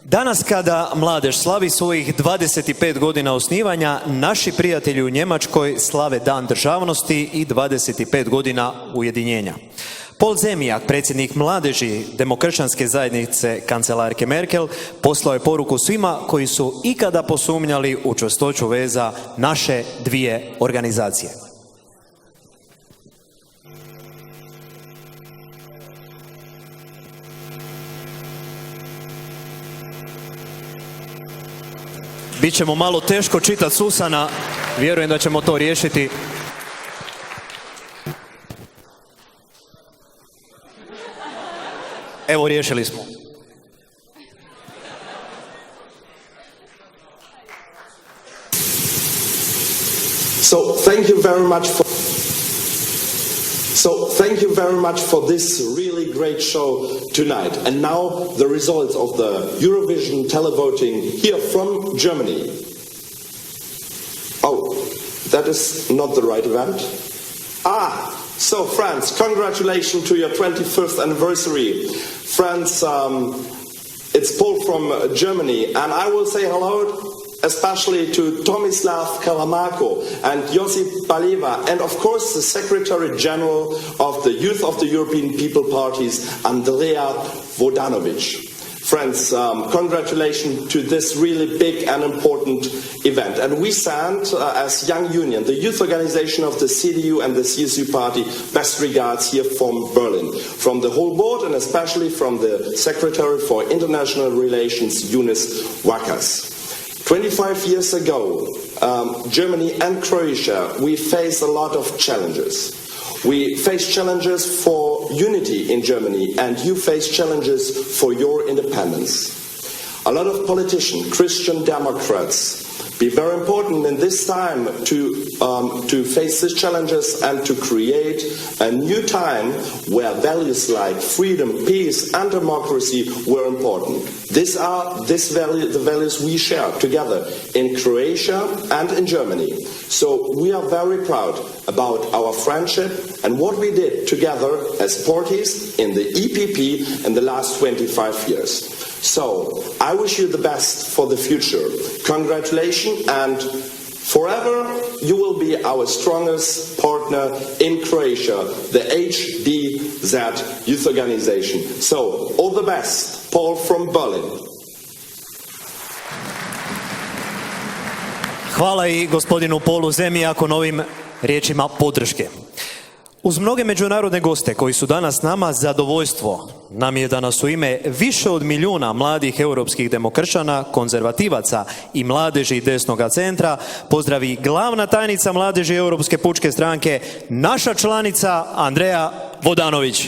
Danas kada mladež slavi svojih 25 godina osnivanja, naši prijatelji u Njemačkoj slave Dan državnosti i 25 godina ujedinjenja. Paul Zemijak, predsjednik mladeži demokršćanske zajednice kancelarke Merkel, poslao je poruku svima koji su ikada posumnjali u čvrstoću veza naše dvije organizacije. Bićemo malo teško čitati s usana, vjerujem da ćemo to riješiti. Evo, riješili smo. Thank you very much for this really great show tonight. And now the results of the Eurovision televoting here from Germany. Oh, that is not the right event. So France, congratulations to your 21st anniversary. France, it's Paul from Germany, and I will say hello especially to Tomislav Karamarko and Josip Balieva, and of course the Secretary General of the Youth of the European People Parties, Andrea Vodanovic. Friends, congratulations to this really big and important event. And we send, as Young Union, the youth organization of the CDU and the CSU party, best regards here from Berlin, from the whole board and especially from the Secretary for International Relations, Yunus Wakas. 25 years ago, Germany and Croatia, we faced a lot of challenges. We face challenges for unity in Germany, and you face challenges for your independence. A lot of politicians, Christian Democrats, be very important in this time to face these challenges and to create a new time where values like freedom, peace and democracy were important. These are the values we share together in Croatia and in Germany. So we are very proud about our friendship and what we did together as parties in the EPP in the last 25 years. So I wish you the best for the future. Congratulations, and forever you will be our strongest partner in Croatia, the HDZ Youth Organization. So all the best, Paul from Berlin. Hvala i gospodinu Paulu Zemijaku na ovim riječima podrške. Uz mnoge međunarodne goste koji su danas s nama, zadovoljstvo nam je da nas u ime više od 1 milijuna mladih europskih demokršćana, konzervativaca i mladeži desnoga centra pozdravi glavna tajnica mladeži Europske pučke stranke, naša članica Andrea Vodanović.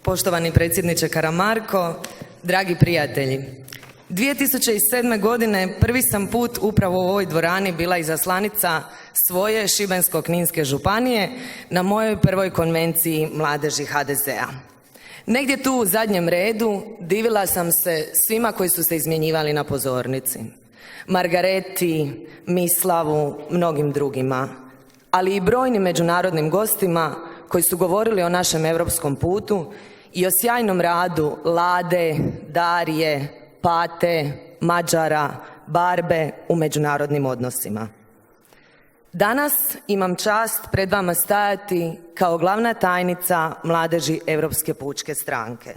Poštovani predsjedniče Karamarko, dragi prijatelji. 2007. godine prvi sam put upravo u ovoj dvorani bila izaslanica svoje Šibensko-kninske županije na mojoj prvoj konvenciji mladeži HDZ-a. Negdje tu u zadnjem redu divila sam se svima koji su se izmjenjivali na pozornici. Margareti, Mislavu, mnogim drugima, ali i brojnim međunarodnim gostima koji su govorili o našem europskom putu i o sjajnom radu Lade, Darije, Pate, Mađara, Barbe u međunarodnim odnosima. Danas imam čast pred vama stajati kao glavna tajnica mladeži Europske pučke stranke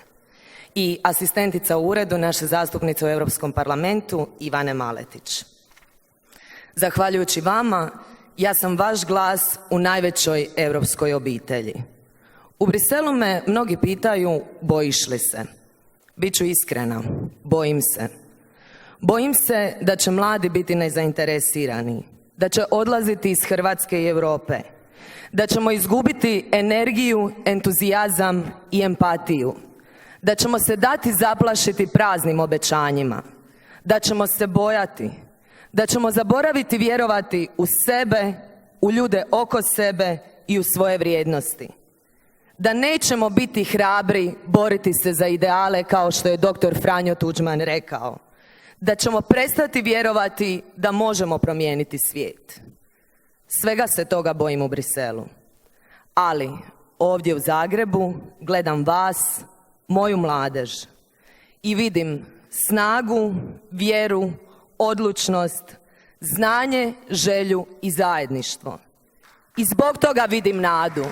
i asistentica u uredu naše zastupnice u Europskom parlamentu Ivane Maletić. Zahvaljujući vama, ja sam vaš glas u najvećoj europskoj obitelji. U Briselu me mnogi pitaju, bojiš li se? Biću iskrena, bojim se. Bojim se da će mladi biti nezainteresirani, da će odlaziti iz Hrvatske i Europe, da ćemo izgubiti energiju, entuzijazam i empatiju, da ćemo se dati zaplašiti praznim obećanjima, da ćemo se bojati, da ćemo zaboraviti vjerovati u sebe, u ljude oko sebe i u svoje vrijednosti. Da nećemo biti hrabri boriti se za ideale kao što je dr. Franjo Tuđman rekao. Da ćemo prestati vjerovati da možemo promijeniti svijet. Svega se toga bojim u Briselu. Ali ovdje u Zagrebu gledam vas, moju mladež, i vidim snagu, vjeru, odlučnost, znanje, želju i zajedništvo. I zbog toga vidim nadu.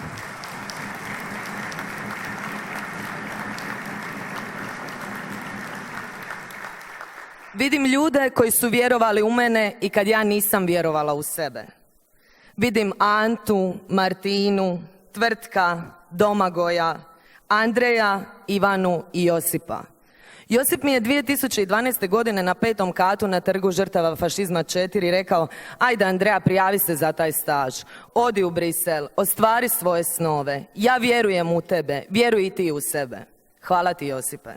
Vidim ljude koji su vjerovali u mene i kad ja nisam vjerovala u sebe. Vidim Antu, Martinu, Tvrtka, Domagoja, Andreja, Ivanu i Josipa. Josip mi je 2012. godine na 5. katu na Trgu žrtava fašizma 4 rekao: ajde Andreja, prijavi se za taj staž, odi u Brisel, ostvari svoje snove, ja vjerujem u tebe, vjeruj i ti u sebe. Hvala ti, Josipe.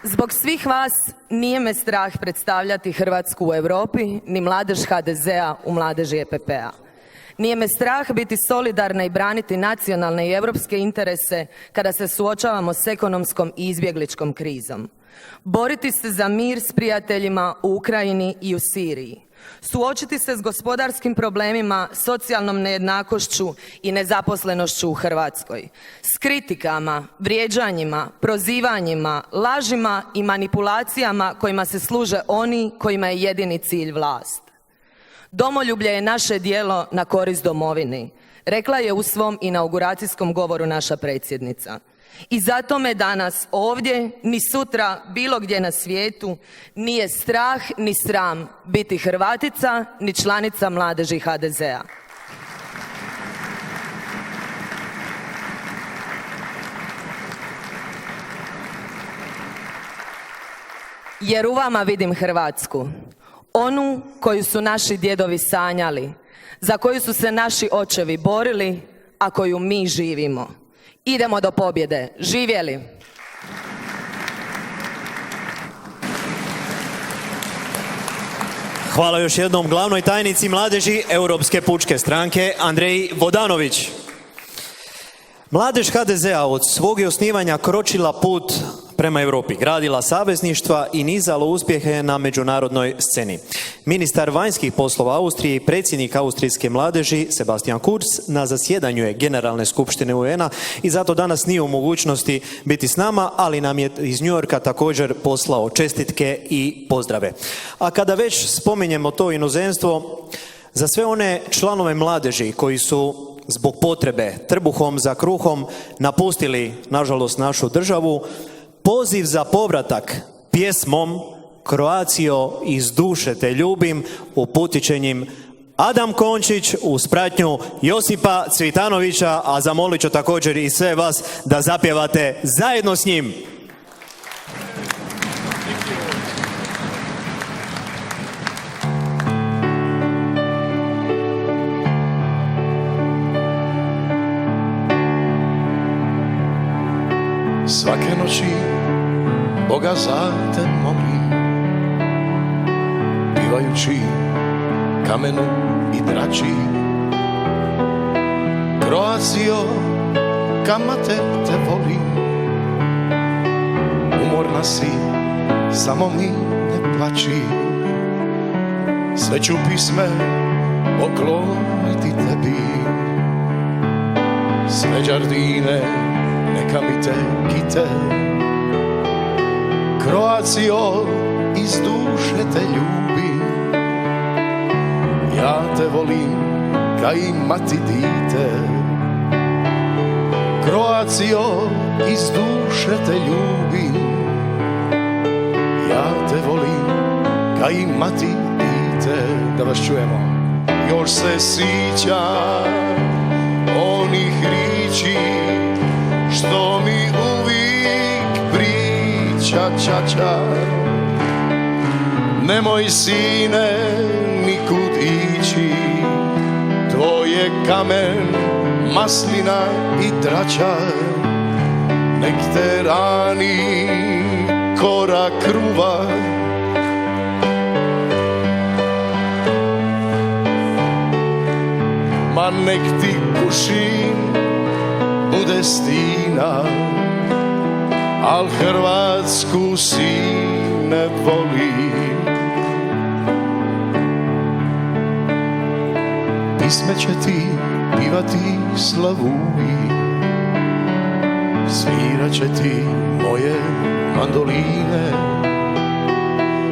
Zbog svih vas nije me strah predstavljati Hrvatsku u Europi, ni mladež HDZ-a u mladeži EPP-a. Nije me strah biti solidarna i braniti nacionalne i europske interese kada se suočavamo s ekonomskom i izbjegličkom krizom. Boriti se za mir s prijateljima u Ukrajini i u Siriji. Suočiti se s gospodarskim problemima, socijalnom nejednakošću i nezaposlenošću u Hrvatskoj. S kritikama, vrijeđanjima, prozivanjima, lažima i manipulacijama kojima se služe oni kojima je jedini cilj vlast. Domoljublje je naše djelo na korist domovini, rekla je u svom inauguracijskom govoru naša predsjednica. I zato me danas ovdje, ni sutra, bilo gdje na svijetu, nije strah ni sram biti Hrvatica ni članica mladeži HDZ-a. Jer u vama vidim Hrvatsku. Onu koju su naši djedovi sanjali, za koju su se naši očevi borili, a koju mi živimo. Idemo do pobjede. Živjeli! Hvala još jednom glavnoj tajnici mladeži Europske pučke stranke Andreji Vodanović. Mladež HDZ-a od svog je osnivanja kročila put prema Europi, gradila savezništva i nizala uspjehe na međunarodnoj sceni. Ministar vanjskih poslova Austrije i predsjednik austrijske mladeži Sebastian Kurz na zasjedanju je Generalne skupštine UN-a i zato danas nije u mogućnosti biti s nama, ali nam je iz New Yorka također poslao čestitke i pozdrave. A kada već spominjemo to inozemstvo, za sve one članove mladeži koji su zbog potrebe trbuhom za kruhom napustili, nažalost, našu državu, poziv za povratak pjesmom Croatio iz duše te ljubim uputit će njim Adam Končić uz pratnju Josipa Cvitanovića, a zamolit ću također i sve vas da zapjevate zajedno s njim. Svake noći Boga za te molim, pivajući kamenu i drači. Croatio, kamate te volim, umorna si, samo mi ne plači. Sve ću pisme pokloniti tebi, sve đardine neka mi te kite. Croatio, iz duše te ljubim, ja te volim ka i mati dite. Croatio, iz duše te ljubim, ja te volim ka i mati dite. Da vas čujemo. Još se sjećam onih riječi što mi uvijek priča čača. Nemoj sine nikud ići, tvoj je kamen, maslina i drača. Nek te rani korak kruva, nek ti kušin bude stina, al Hrvatsku si ne voli. Pisme će ti pivati slavuji, svirat će ti moje mandoline,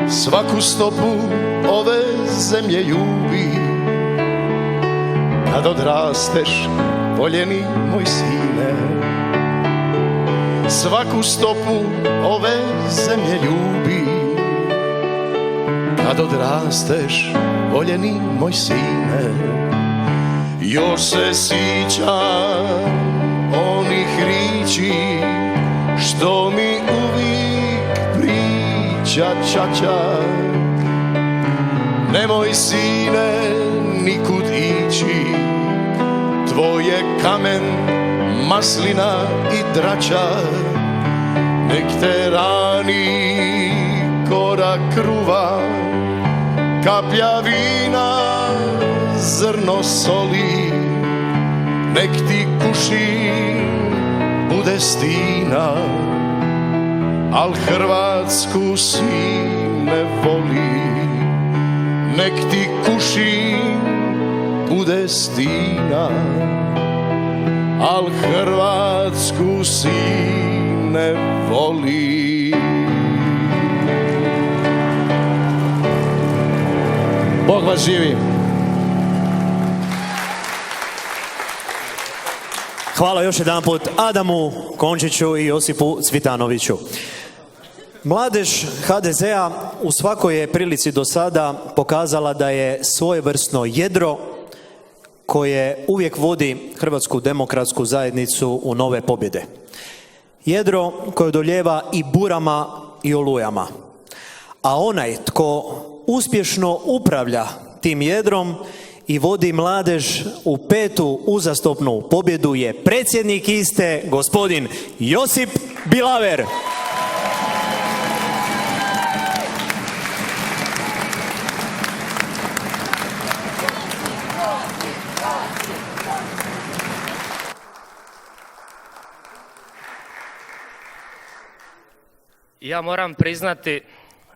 svaku stopu ove zemlje ljubi. Kad odrasteš, voljeni moj sine, svaku stopu ove zemlje ljubi. Kad odrasteš, voljeni moj sine, još se sjećam onih riči što mi uvijek priča čača. Nemoj sine nikud ići, tvoj je kamen, maslina i drača. Nek te rani korak kruva, kaplja vina, zrno soli. Nek ti kušin bude stina, al Hrvatsku si ne voli. Nek ti kušin bude stina, al Hrvatsku si ne voli. Bog vas živi. Hvala još jedanput Adamu Končiću i Josipu Cvitanoviću. Mladež HDZ-a u svakoj je prilici do sada pokazala da je svojevrsno jedro koje uvijek vodi Hrvatsku demokratsku zajednicu u nove pobjede. Jedro koje odoljeva i burama i olujama. A onaj tko uspješno upravlja tim jedrom i vodi mladež u 5. uzastopnu pobjedu je predsjednik iste, gospodin Josip Bilaver. Ja moram priznati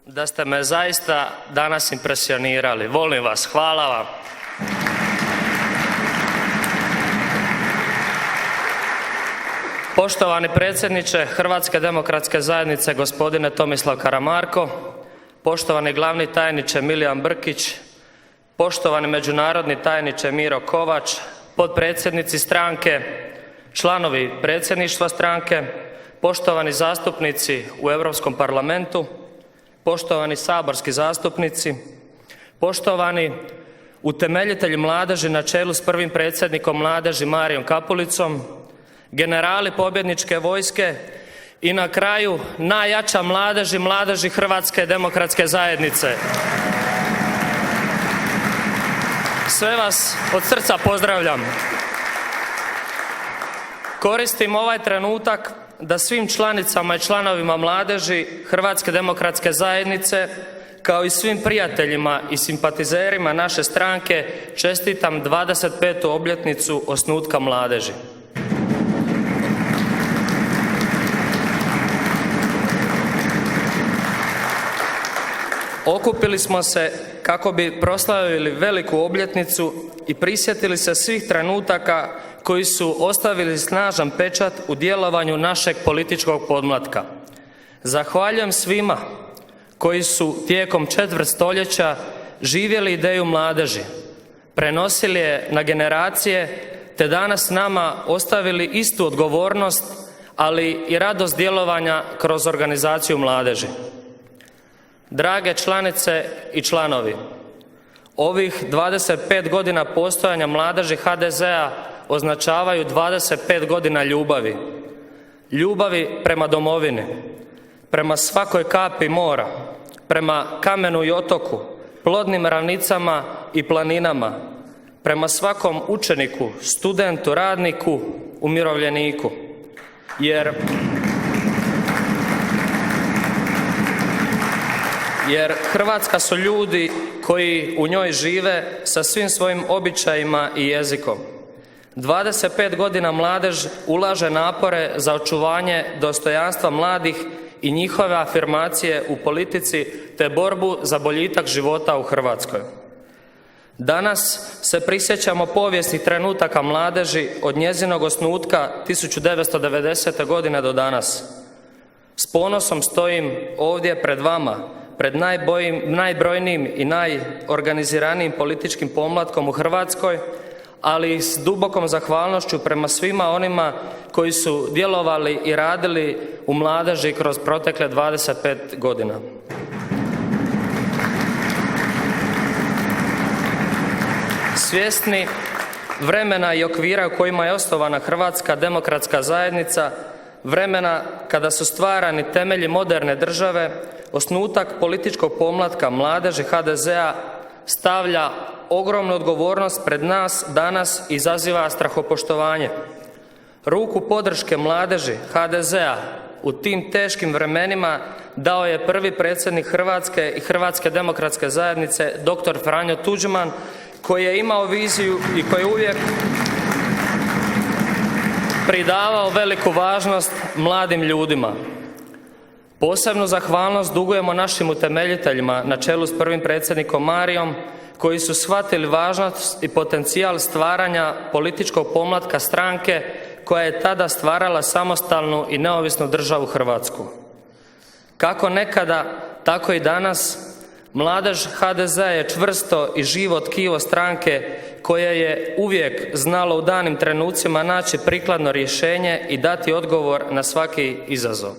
da ste me zaista danas impresionirali. Volim vas, hvala vam. Poštovani predsjedniče Hrvatske demokratske zajednice gospodine Tomislav Karamarko, poštovani glavni tajniče Milijan Brkić, poštovani međunarodni tajniče Miro Kovač, potpredsjednici stranke, članovi predsjedništva stranke, poštovani zastupnici u Europskom parlamentu, poštovani saborski zastupnici, poštovani utemeljitelji mladeži na čelu s prvim predsjednikom mladeži Marijom Kapulicom, generali pobjedničke vojske i na kraju najjača mladeži Hrvatske demokratske zajednice. Sve vas od srca pozdravljam. Koristim ovaj trenutak da svim članicama i članovima mladeži Hrvatske demokratske zajednice, kao i svim prijateljima i simpatizerima naše stranke, čestitam 25. obljetnicu osnutka mladeži. Okupili smo se kako bi proslavili veliku obljetnicu i prisjetili se svih trenutaka koji su ostavili snažan pečat u djelovanju našeg političkog podmlatka. Zahvaljujem svima koji su tijekom četvrt stoljeća živjeli ideju mladeži, prenosili je na generacije, te danas nama ostavili istu odgovornost, ali i radost djelovanja kroz organizaciju mladeži. Drage članice i članovi, ovih 25 godina postojanja mladeži HDZ-a označavaju 25 godina ljubavi. Ljubavi prema domovini, prema svakoj kapi mora, prema kamenu i otoku, plodnim ravnicama i planinama, prema svakom učeniku, studentu, radniku, umirovljeniku. jer Hrvatska su ljudi koji u njoj žive sa svim svojim običajima i jezikom. 25 godina mladež ulaže napore za očuvanje dostojanstva mladih i njihove afirmacije u politici te borbu za boljitak života u Hrvatskoj. Danas se prisjećamo povijesnih trenutaka mladeži od njezinog osnutka 1990. godine do danas. S ponosom stojim ovdje pred vama, pred najbrojnijim i najorganiziranijim političkim pomlatkom u Hrvatskoj, ali i s dubokom zahvalnošću prema svima onima koji su djelovali i radili u mladeži kroz protekle 25 godina. Svjesni vremena i okvira u kojima je osnovana Hrvatska demokratska zajednica, vremena kada su stvarani temelji moderne države, osnutak političkog pomlatka mladeži HDZ-a stavlja ogromnu odgovornost pred nas danas i izaziva strahopoštovanje. Ruku podrške mladeži HDZ-a u tim teškim vremenima dao je prvi predsjednik Hrvatske i Hrvatske demokratske zajednice dr. Franjo Tuđman, koji je imao viziju i koji je uvijek pridavao veliku važnost mladim ljudima. Posebnu zahvalnost dugujemo našim utemeljiteljima na čelu s prvim predsjednikom Marijom, koji su shvatili važnost i potencijal stvaranja političkog pomlatka stranke koja je tada stvarala samostalnu i neovisnu državu Hrvatsku. Kako nekada, tako i danas, mladež HDZ-a je čvrsto i živo tkivo stranke koje je uvijek znalo u danim trenucima naći prikladno rješenje i dati odgovor na svaki izazov.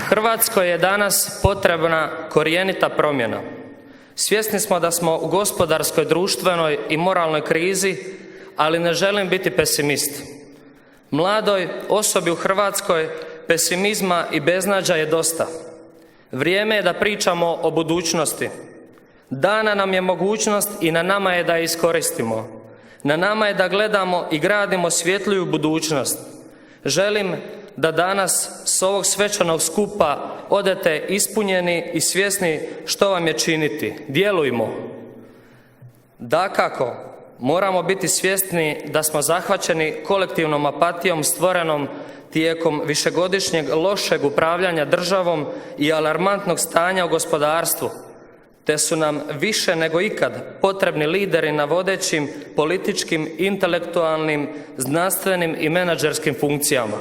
Hrvatskoj je danas potrebna korjenita promjena. Svjesni smo da smo u gospodarskoj, društvenoj i moralnoj krizi, ali ne želim biti pesimist. Mladoj osobi u Hrvatskoj pesimizma i beznađa je dosta. Vrijeme je da pričamo o budućnosti. Dana nam je mogućnost i na nama je da je iskoristimo. Na nama je da gledamo i gradimo svjetliju budućnost. Želim da danas s ovog svečanog skupa odete ispunjeni i svjesni što vam je činiti. Djelujmo. Dakako, moramo biti svjesni da smo zahvaćeni kolektivnom apatijom stvorenom tijekom višegodišnjeg lošeg upravljanja državom i alarmantnog stanja u gospodarstvu, te su nam više nego ikad potrebni lideri na vodećim političkim, intelektualnim, znanstvenim i menadžerskim funkcijama.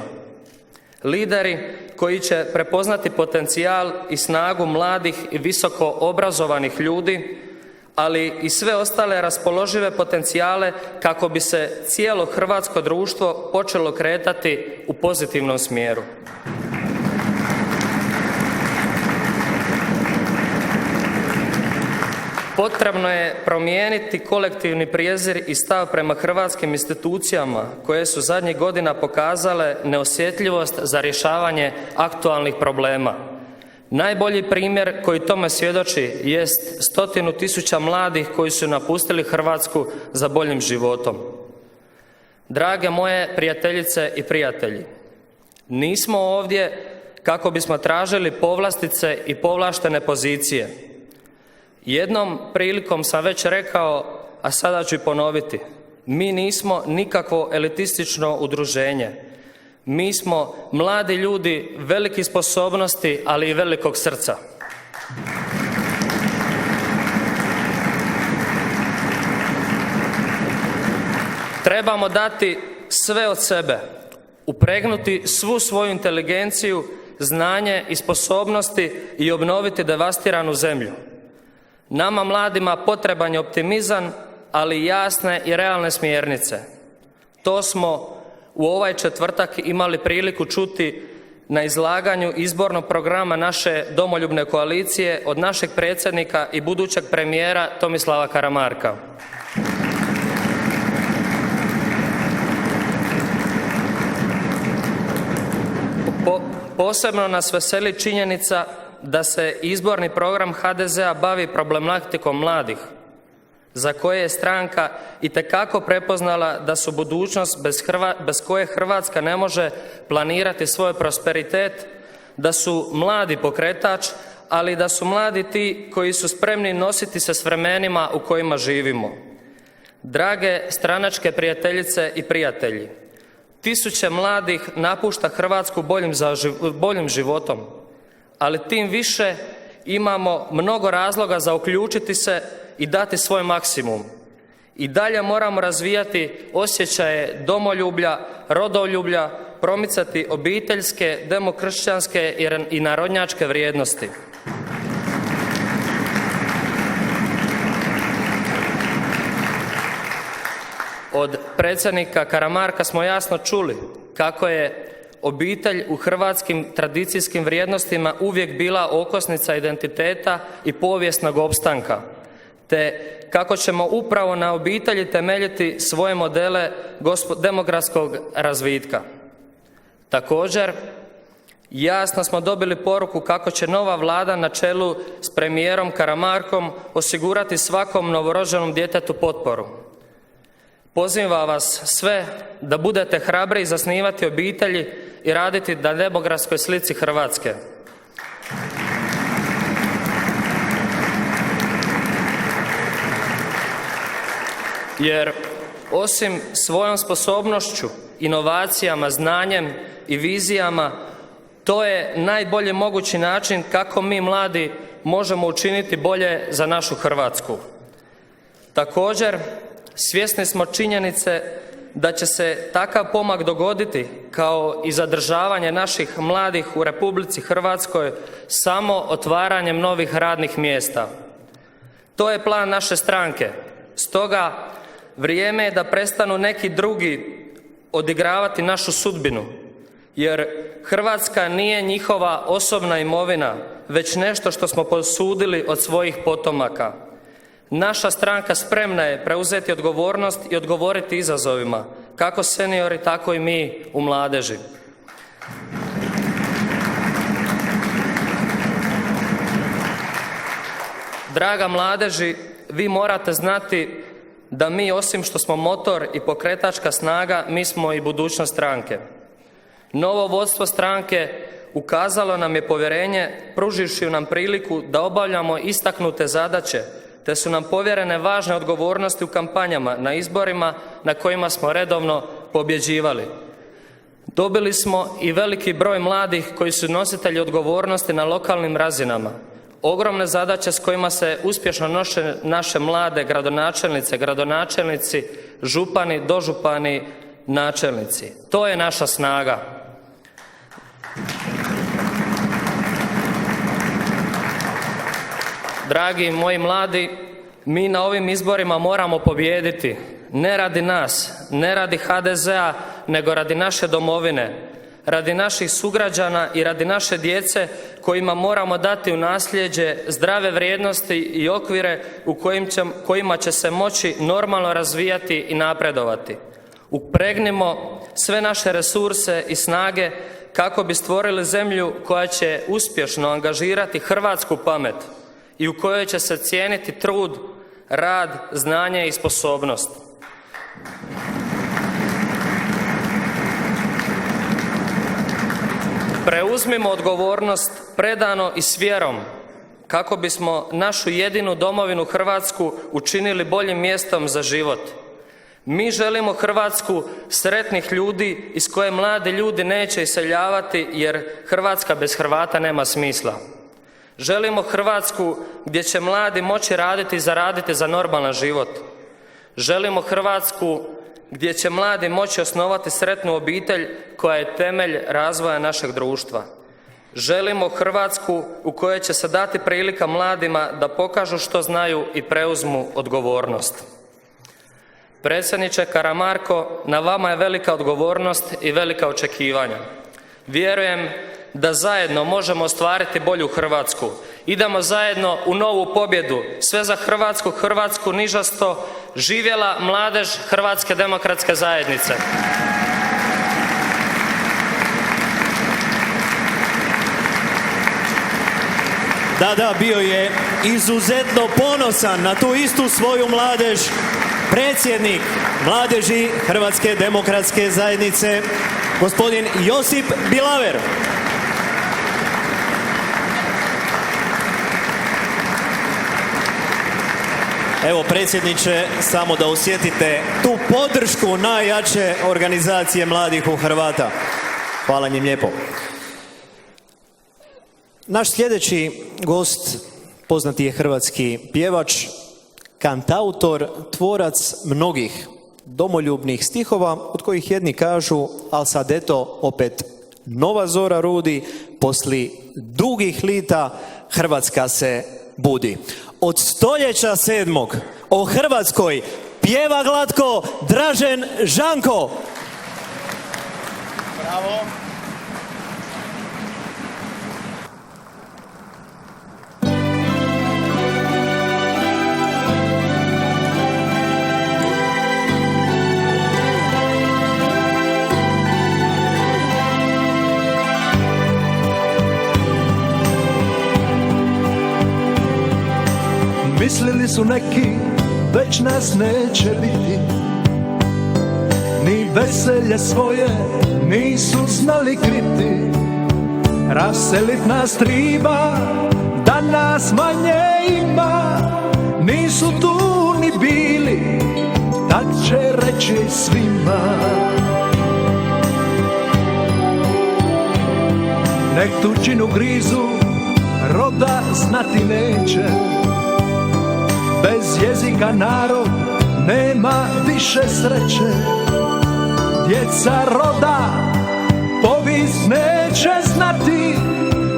Lideri koji će prepoznati potencijal i snagu mladih i visoko obrazovanih ljudi, ali i sve ostale raspoložive potencijale kako bi se cijelo hrvatsko društvo počelo kretati u pozitivnom smjeru. Potrebno je promijeniti kolektivni prijezir i stav prema hrvatskim institucijama koje su zadnjih godina pokazale neosjetljivost za rješavanje aktualnih problema. Najbolji primjer koji tome svjedoči jest 100.000 mladih koji su napustili Hrvatsku za boljim životom. Drage moje prijateljice i prijatelji, nismo ovdje kako bismo tražili povlastice i povlaštene pozicije. Jednom prilikom sam već rekao, a sada ću i ponoviti, mi nismo nikakvo elitistično udruženje. Mi smo mladi ljudi velikih sposobnosti, ali i velikog srca. Trebamo dati sve od sebe, upregnuti svu svoju inteligenciju, znanje i sposobnosti i obnoviti devastiranu zemlju. Nama mladima potreban je optimizam, ali jasne i realne smjernice. To smo u ovaj četvrtak imali priliku čuti na izlaganju izbornog programa naše domoljubne koalicije od našeg predsjednika i budućeg premijera Tomislava Karamarka. Posebno nas veseli činjenica da se izborni program HDZ-a bavi problematikom mladih. za koje je stranka itekako prepoznala da su budućnost bez koje Hrvatska ne može planirati svoj prosperitet, da su mladi pokretač, ali da su mladi ti koji su spremni nositi se s vremenima u kojima živimo. Drage stranačke prijateljice i prijatelji, tisuće mladih napušta Hrvatsku boljim životom, ali tim više imamo mnogo razloga za uključiti se i dati svoj maksimum. I dalje moramo razvijati osjećaje domoljublja, rodoljublja, promicati obiteljske, demokršćanske i narodnjačke vrijednosti. Od predsjednika Karamarka smo jasno čuli kako je obitelj u hrvatskim tradicijskim vrijednostima uvijek bila okosnica identiteta i povijesnog opstanka, te kako ćemo upravo na obitelji temeljiti svoje modele demografskog razvitka. Također, jasno smo dobili poruku kako će nova vlada na čelu s premijerom Karamarkom osigurati svakom novorođenom djetetu potporu. Pozivam vas sve da budete hrabri zasnivati obitelji i raditi na demografskoj slici Hrvatske. Jer osim svojom sposobnošću, inovacijama, znanjem i vizijama, to je najbolji mogući način kako mi mladi možemo učiniti bolje za našu Hrvatsku. Također, svjesni smo činjenice da će se takav pomak dogoditi kao i zadržavanje naših mladih u Republici Hrvatskoj samo otvaranjem novih radnih mjesta. To je plan naše stranke. Stoga vrijeme je da prestanu neki drugi odigravati našu sudbinu, jer Hrvatska nije njihova osobna imovina, već nešto što smo posudili od svojih potomaka. Naša stranka spremna je preuzeti odgovornost i odgovoriti izazovima, kako seniori, tako i mi u mladeži. Draga mladeži, vi morate znati da mi, osim što smo motor i pokretačka snaga, mi smo i budućnost stranke. Novo vodstvo stranke ukazalo nam je povjerenje, pruživši nam priliku da obavljamo istaknute zadaće, te su nam povjerene važne odgovornosti u kampanjama na izborima na kojima smo redovno pobjeđivali. Dobili smo i veliki broj mladih koji su nositelji odgovornosti na lokalnim razinama. Ogromne zadaće s kojima se uspješno nose naše mlade gradonačelnice, gradonačelnici, župani, dožupani, načelnici. To je naša snaga. Dragi moji mladi, mi na ovim izborima moramo pobijediti. Ne radi nas, ne radi HDZ-a, nego radi naše domovine, radi naših sugrađana i radi naše djece kojima moramo dati u nasljeđe zdrave vrijednosti i okvire u kojima će se moći normalno razvijati i napredovati. Upregnimo sve naše resurse i snage kako bi stvorili zemlju koja će uspješno angažirati hrvatsku pamet i u kojoj će se cijeniti trud, rad, znanje i sposobnost. Preuzmimo odgovornost predano i s vjerom kako bismo našu jedinu domovinu Hrvatsku učinili boljim mjestom za život. Mi želimo Hrvatsku sretnih ljudi iz koje mladi ljudi neće iseljavati, jer Hrvatska bez Hrvata nema smisla. Želimo Hrvatsku gdje će mladi moći raditi i zaraditi za normalan život. Želimo Hrvatsku gdje će mladi moći osnovati sretnu obitelj koja je temelj razvoja našeg društva. Želimo Hrvatsku u kojoj će se dati prilika mladima da pokažu što znaju i preuzmu odgovornost. Predsjedniče Karamarko, na vama je velika odgovornost i velika očekivanja. Vjerujem da zajedno možemo ostvariti bolju Hrvatsku. Idemo zajedno u novu pobjedu. Sve za Hrvatsku, Hrvatsku nižasto. Živjela mladež Hrvatske demokratske zajednice. Da, bio je izuzetno ponosan na tu istu svoju mladež, predsjednik mladeži Hrvatske demokratske zajednice, gospodin Josip Bilaver. Evo, predsjedniče, samo da osjetite tu podršku najjače organizacije mladih u Hrvata. Hvala njim lijepo. Naš sljedeći gost poznati je hrvatski pjevač, kantautor, tvorac mnogih domoljubnih stihova, od kojih jedni kažu: al sad eto opet nova zora rudi, posli dugih lita Hrvatska se budi. Od stoljeća 7. o Hrvatskoj pjeva glatko Dražen Žanko. Bravo. Mislili su neki, već nas neće biti, ni veselje svoje nisu znali kriti. Raselit nas triba, da nas manje ima, nisu tu ni bili, tad će reći svima. Nek tuđinu grizu, roda znati neće, bez jezika narod nema više sreće. Djeca roda povijest neće znati,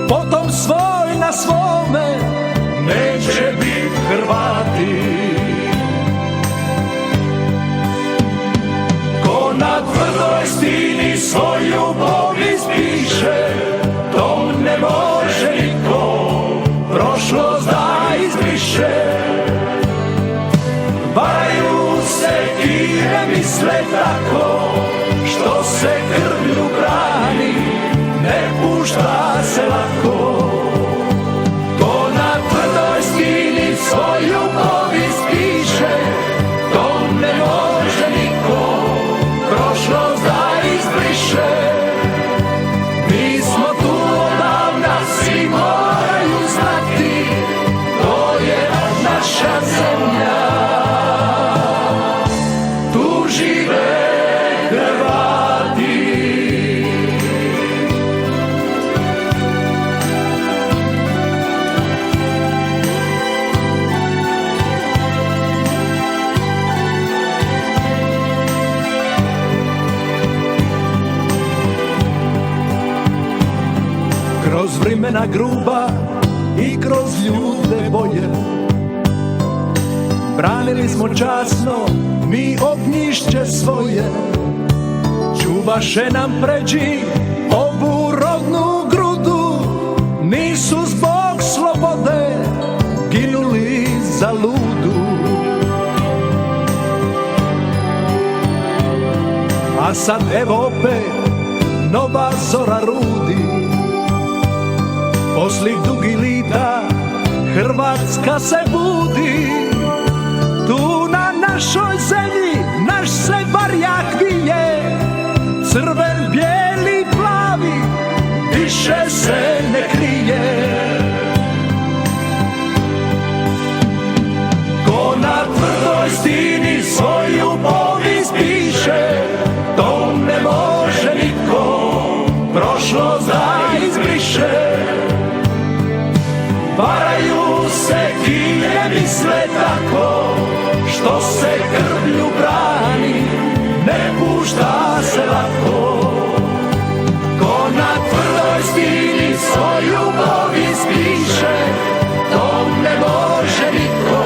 potom svoj na svome neće bit Hrvati. Ko na tvrdoj stini svoju povijest piše, to ne može niko prošlost da izbriše. Varaju se i ne misle tako, što se krvlju brani, ne pušta se lako. Ko na tvrdoj stini svoju povijest piše, to ne može niko prošlost da izbriše. Mi smo tu odavna, svi moraju znati, to je naša zemlja. Kroz vremena gruba i kroz ljude boje, branili smo časno mi ognjišće svoje. Čuvaše nam pređi ovu rodnu grudu, nisu zbog slobode ginuli za ludu. A sad evo opet nova zora rudi, posli dugi lita Hrvatska se budi. Tu na našoj zemlji naš se barjak vije, crven, bijeli, plavi, više se ne krije. Ko na tvrdoj stini svoju povijest piše, to ne može niko prošlost da izbriše. Varaju se i ne misle tako, što se krvlju brani, ne pušta se lako. Ko na tvrdoj stini svoju povijest piše, to ne može niko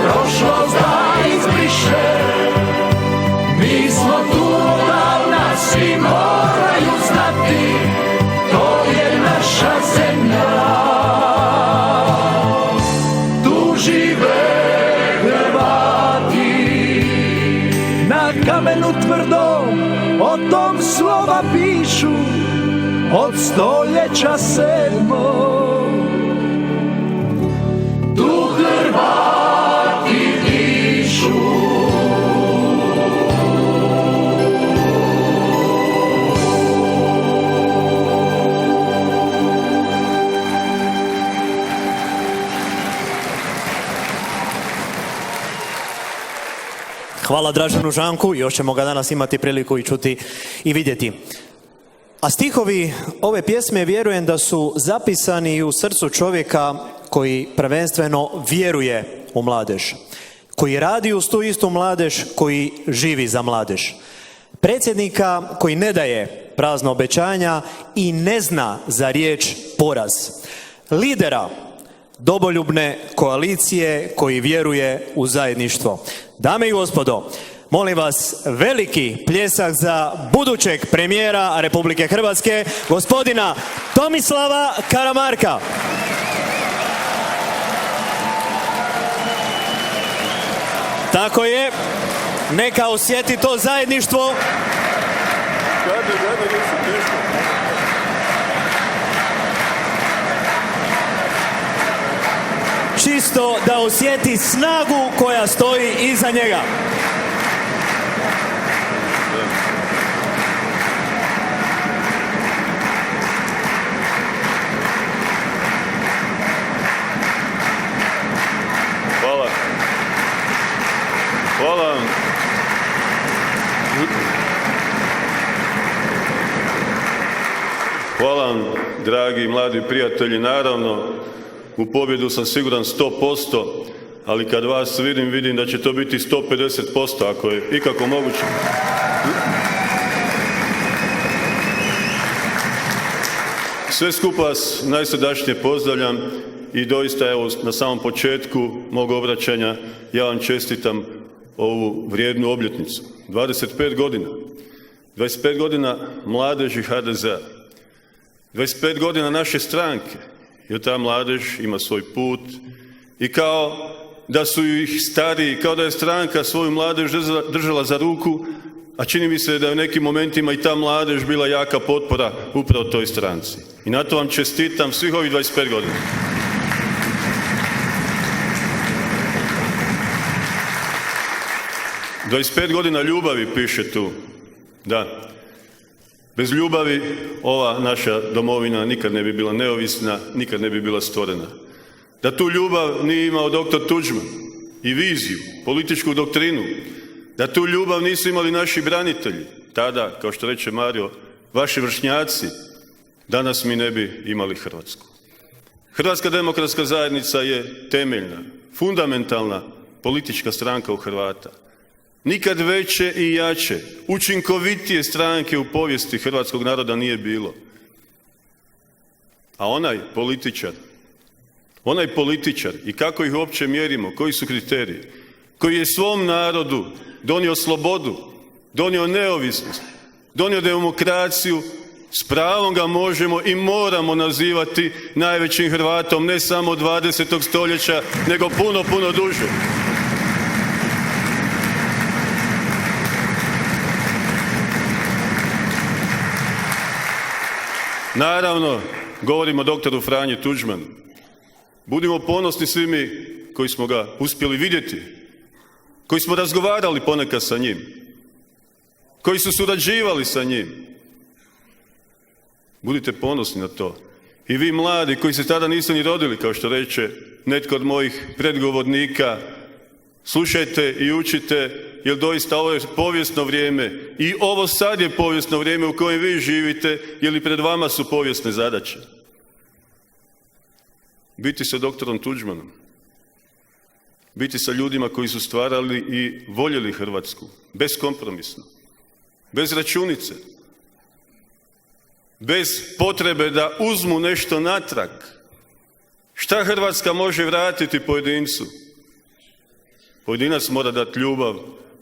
prošlost da izbriše. Mi smo tu odavna, svi moraju znati, to je naša zemlja. Kamenu tvrdom o tom slova pišu, od stoljeća 7. Hvala Draženu Žanku, još ćemo ga danas imati priliku i čuti i vidjeti. A stihovi ove pjesme vjerujem da su zapisani i u srcu čovjeka koji prvenstveno vjeruje u mladež, koji radi uz tu istu mladež, koji živi za mladež. Predsjednika koji ne daje prazna obećanja i ne zna za riječ poraz. Lidera domoljubne koalicije koji vjeruje u zajedništvo. Dame i gospodo, molim vas, veliki pljesak za budućeg premijera Republike Hrvatske, gospodina Tomislava Karamarka. Tako je, neka osjeti to zajedništvo. Čisto da osjeti snagu koja stoji iza njega. Hvala. Hvala vam. Hvala vam, dragi mladi prijatelji. Naravno, u pobjedu sam siguran 100%, ali kad vas vidim da će to biti 150%, ako je ikako moguće. Sve skupa vas najsrdačnije pozdravljam i doista, evo, na samom početku mog obraćanja ja vam čestitam ovu vrijednu obljetnicu. 25 godina. 25 godina mladeži HDZ-a. 25 godina naše stranke. Jer ta mladež ima svoj put i kao da su ih stariji, kao da je stranka svoju mladež držala za ruku, a čini mi se da je u nekim momentima i ta mladež bila jaka potpora upravo toj stranci. I na to vam čestitam svih ovih 25 godina. – 25 godina ljubavi, piše tu. Da. Bez ljubavi ova naša domovina nikad ne bi bila neovisna, nikad ne bi bila stvorena. Da tu ljubav nije imao doktor Tuđman i viziju, političku doktrinu, da tu ljubav nisu imali naši branitelji, tada, kao što reče Mario, vaši vršnjaci, danas mi ne bi imali Hrvatsku. Hrvatska demokratska zajednica je temeljna, fundamentalna politička stranka u Hrvata. Nikad veće i jače, učinkovitije stranke u povijesti hrvatskog naroda nije bilo. A onaj političar i kako ih uopće mjerimo, koji su kriteriji, koji je svom narodu donio slobodu, donio neovisnost, donio demokraciju, s pravom ga možemo i moramo nazivati najvećim Hrvatom ne samo 20. stoljeća, nego puno, puno duže. Naravno, govorimo o doktoru Franji Tuđmanu. Budimo ponosni svi mi koji smo ga uspjeli vidjeti, koji smo razgovarali ponekad sa njim, koji su surađivali sa njim. Budite ponosni na to. I vi mladi koji se tada niste ni rodili, kao što reče netko od mojih predgovornika, slušajte i učite, jer doista ovo je povijesno vrijeme i ovo sad je povijesno vrijeme u kojem vi živite, jer i pred vama su povijesne zadaće. Biti sa doktorom Tuđmanom, biti sa ljudima koji su stvarali i voljeli Hrvatsku, beskompromisno, bez računice, bez potrebe da uzmu nešto natrag. Šta Hrvatska može vratiti pojedincu? Pojedinac mora dati ljubav,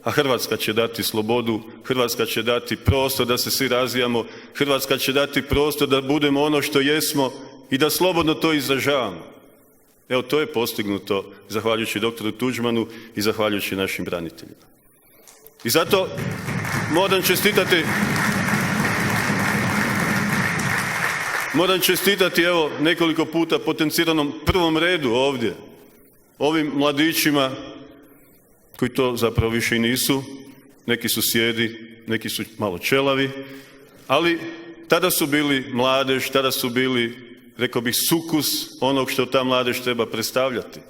a Hrvatska će dati slobodu, Hrvatska će dati prostor da se svi razvijamo, Hrvatska će dati prostor da budemo ono što jesmo i da slobodno to izražavamo. Evo, to je postignuto zahvaljujući doktoru Tuđmanu i zahvaljujući našim braniteljima. I zato moram čestitati evo nekoliko puta potenciranom prvom redu ovdje, ovim mladićima koji to zapravo više i nisu, neki su sjedi, neki su malo čelavi, ali tada su bili mladež, tada su bili, rekao bih, sukus onog što ta mladež treba predstavljati.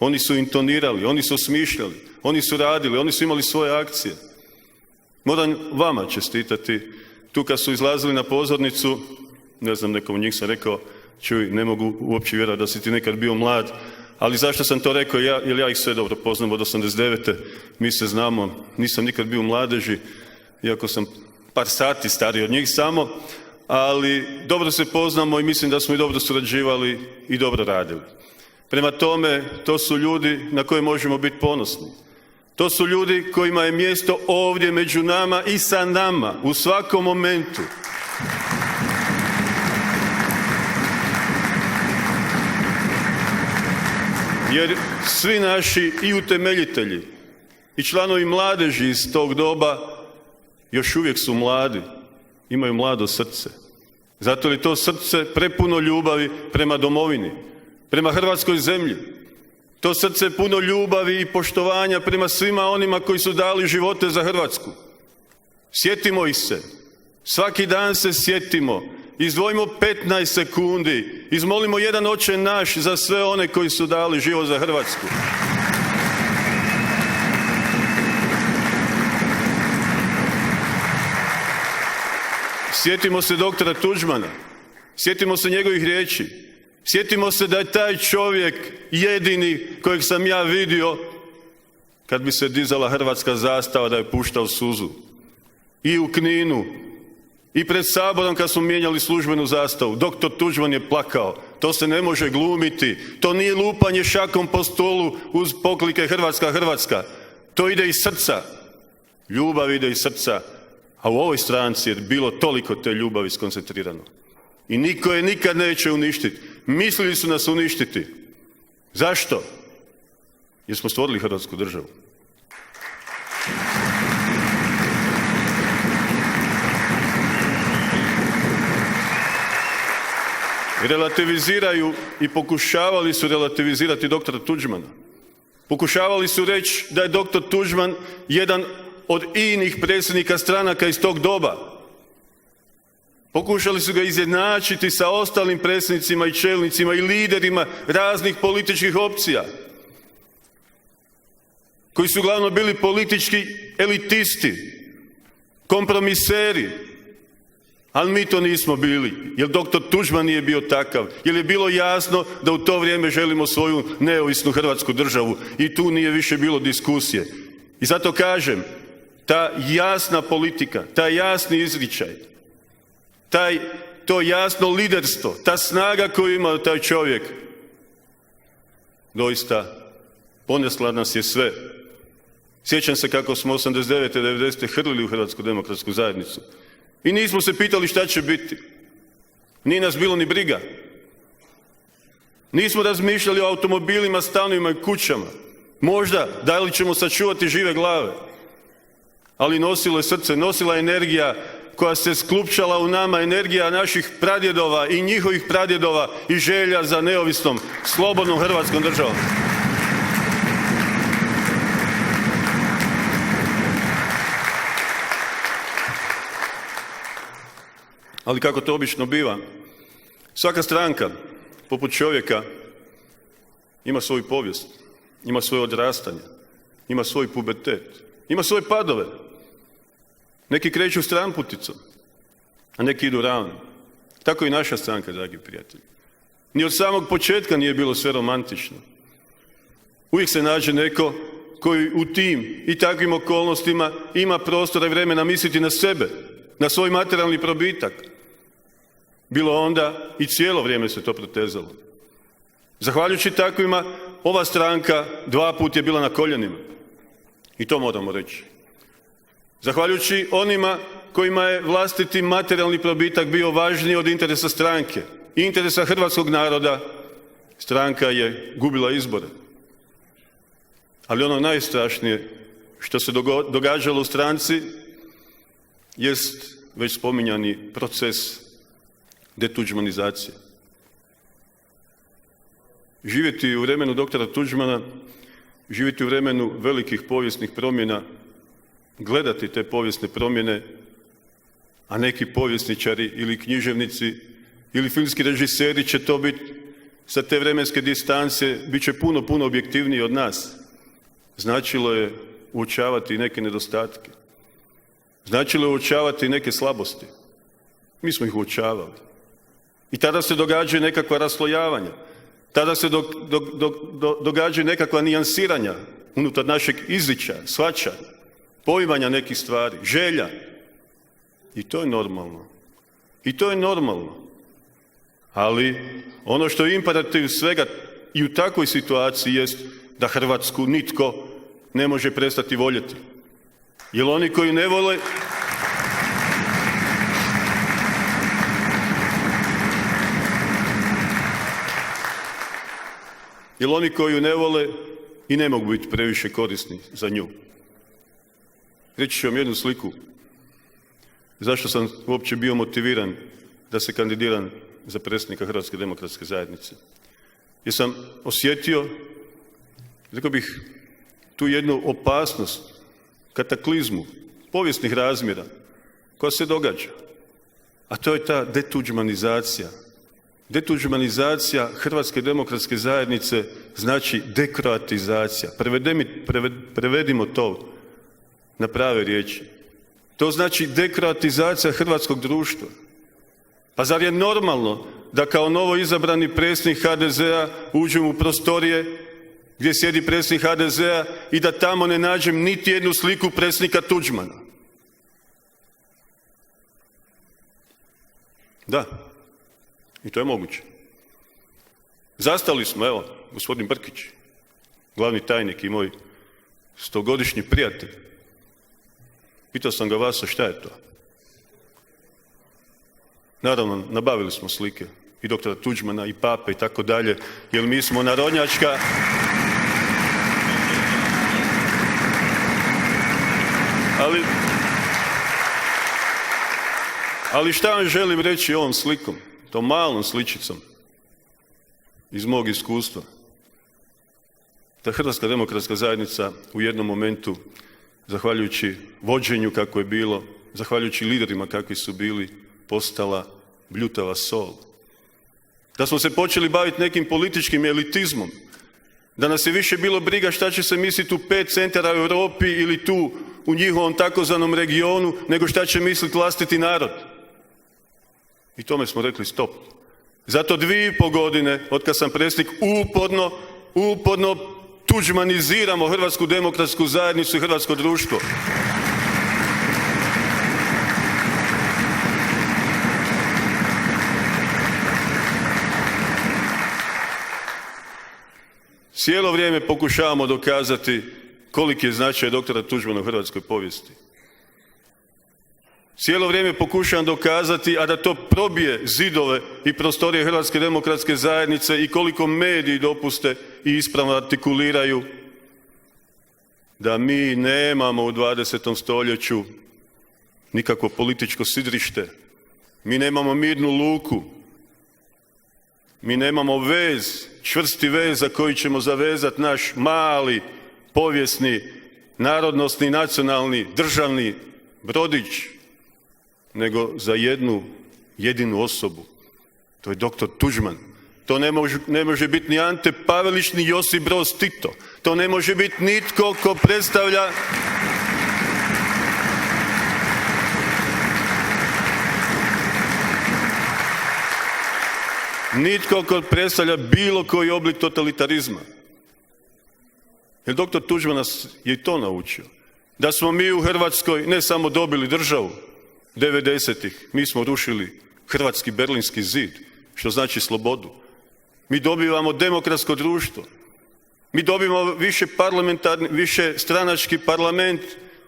Oni su intonirali, oni su smišljali, oni su radili, oni su imali svoje akcije. Moram vama čestitati. Tu kad su izlazili na pozornicu, ne znam, nekom od njih sam rekao, čuj, ne mogu uopće vjerovati da si ti nekad bio mlad, ali zašto sam to rekao? Jer ja ih sve dobro poznam od 89. Mi se znamo, nisam nikad bio u mladeži, iako sam par sati stariji od njih samo, ali dobro se poznamo i mislim da smo i dobro surađivali i dobro radili. Prema tome, to su ljudi na koje možemo biti ponosni. To su ljudi kojima je mjesto ovdje među nama i sa nama u svakom momentu. Jer svi naši i utemeljitelji i članovi mladeži iz tog doba još uvijek su mladi, imaju mlado srce. Zato je to srce prepuno ljubavi prema domovini, prema hrvatskoj zemlji. To srce puno ljubavi i poštovanja prema svima onima koji su dali živote za Hrvatsku. Sjetimo ih se. Svaki dan se sjetimo. Izdvojimo 15 sekundi. Izmolimo jedan Oče naš za sve one koji su dali život za Hrvatsku. Sjetimo se doktora Tuđmana. Sjetimo se njegovih riječi. Sjetimo se da je taj čovjek jedini kojeg sam ja vidio kad bi se dizala hrvatska zastava da je puštao suzu. I u Kninu, i pred Saborom kad smo mijenjali službenu zastavu. Doktor Tuđman je plakao. To se ne može glumiti. To nije lupanje šakom po stolu uz poklike Hrvatska, Hrvatska. To ide iz srca. Ljubav ide iz srca. A u ovoj stranci je bilo toliko te ljubavi skoncentrirano. I niko je nikad neće uništiti. Mislili su nas uništiti. Zašto? Jer smo stvorili Hrvatsku državu. Relativiziraju i pokušavali su relativizirati doktora Tuđmana. Pokušavali su reći da je doktor Tuđman jedan od inih predsjednika stranaka iz tog doba. Pokušali su ga izjednačiti sa ostalim predsjednicima i čelnicima i liderima raznih političkih opcija, koji su uglavnom bili politički elitisti, kompromiseri, ali mi to nismo bili, jer doktor Tuđman nije bio takav, jer je bilo jasno da u to vrijeme želimo svoju neovisnu Hrvatsku državu i tu nije više bilo diskusije. I zato kažem, ta jasna politika, taj jasni izričaj, to jasno liderstvo, ta snaga koju ima taj čovjek, doista ponesla nas je sve. Sjećam se kako smo 89. 90. hrlili u Hrvatsku demokratsku zajednicu. I nismo se pitali šta će biti. Nije nas bilo ni briga. Nismo razmišljali o automobilima, stanovima i kućama. Možda, da li ćemo sačuvati žive glave. Ali nosilo je srce, nosila je energija koja se sklupčala u nama, energija naših pradjedova i njihovih pradjedova i želja za neovisnom, slobodnom Hrvatskom državom. Ali kako to obično biva, svaka stranka, poput čovjeka, ima svoju povijest, ima svoje odrastanje, ima svoj pubertet, ima svoje padove. Neki kreću stranputicom, a neki idu ravno. Tako i naša stranka, dragi prijatelji. Ni od samog početka nije bilo sve romantično. Uvijek se nađe neko koji u tim i takvim okolnostima ima prostora i vremena misliti na sebe, na svoj materijalni probitak. Bilo onda i cijelo vrijeme se to protezalo. Zahvaljujući takvima, ova stranka 2 puta je bila na koljenima. I to moramo reći. Zahvaljujući onima kojima je vlastiti materijalni probitak bio važniji od interesa stranke i interesa hrvatskog naroda, stranka je gubila izbore. Ali ono najstrašnije što se događalo u stranci jest već spominjani proces detuđmanizacije. Živjeti u vremenu doktora Tuđmana, živjeti u vremenu velikih povijesnih promjena, gledati te povijesne promjene, a neki povjesničari ili književnici ili filmski režiseri će to biti sa te vremenske distance bit će puno, puno objektivniji od nas. Značilo je uočavati neke nedostatke. Značilo je uočavati neke slabosti. Mi smo ih uočavali. I tada se događaju nekakva raslojavanja. Tada se događaju nekakva nijansiranja unutar našeg izričaja, shvaćanja, poimanja nekih stvari, želja. I to je normalno. I to je normalno. Ali ono što je imperativ svega i u takvoj situaciji jest da Hrvatsku nitko ne može prestati voljeti. Jer oni koji ne vole... Jer oni koji ju ne vole i ne mogu biti previše korisni za nju. Reći ću vam jednu sliku. Zašto sam uopće bio motiviran da se kandidiram za predsjednika Hrvatske demokratske zajednice? Jer sam osjetio, rekao bih, tu jednu opasnost, kataklizmu, povijesnih razmjera koja se događa. A to je ta detuđmanizacija. Detuđmanizacija Hrvatske demokratske zajednice znači dekroatizacija. Prevedimo to na prave riječi. To znači dekroatizacija hrvatskog društva. Pa zar je normalno da kao novo izabrani predsjednik HDZ-a uđem u prostorije gdje sjedi predsjednik HDZ-a i da tamo ne nađem niti jednu sliku predsjednika Tuđmana? Da. I to je moguće. Zastali smo, evo, gospodin Brkić, glavni tajnik i moj 100-godišnji prijatelj. Pitao sam ga, Vaso, šta je to? Naravno, nabavili smo slike i doktora Tuđmana i Pape i tako dalje, jer mi smo narodnjačka... Ali šta vam želim reći ovom slikom, tom malom sličicom iz mog iskustva? Da Hrvatska demokratska zajednica u jednom momentu, zahvaljujući vođenju kako je bilo, zahvaljujući liderima kakvi su bili, postala bljutava sol. Da smo se počeli baviti nekim političkim elitizmom, da nas je više bilo briga šta će se misliti u 5 centara u Europi ili tu u njihovom takozvanom regionu, nego šta će misliti vlastiti narod. I tome smo rekli stop. Zato 2,5 godine, otkad sam predsjednik, uporno tuđmaniziramo Hrvatsku demokratsku zajednicu i hrvatsko društvo. Cijelo vrijeme pokušavamo dokazati koliki je značaj doktora Tuđmana u hrvatskoj povijesti. Cijelo vrijeme pokušavam dokazati, a da to probije zidove i prostorije Hrvatske demokratske zajednice i koliko mediji dopuste i ispravno artikuliraju, da mi nemamo u 20. stoljeću nikakvo političko sidrište. Mi nemamo mirnu luku. Mi nemamo vez, čvrsti vez za koji ćemo zavezati naš mali, povijesni, narodnosni, nacionalni, državni brodić, nego za jednu jedinu osobu. To je doktor Tuđman. To ne može biti ni Ante Pavelić, ni Josip Broz Tito. To ne može biti nitko ko predstavlja... Nitko ko predstavlja bilo koji oblik totalitarizma. Jer doktor Tuđman nas je i to naučio. Da smo mi u Hrvatskoj ne samo dobili državu 90-ih, mi smo rušili hrvatski Berlinski zid, što znači slobodu. Mi dobivamo demokratsko društvo. Mi dobivamo više stranački parlament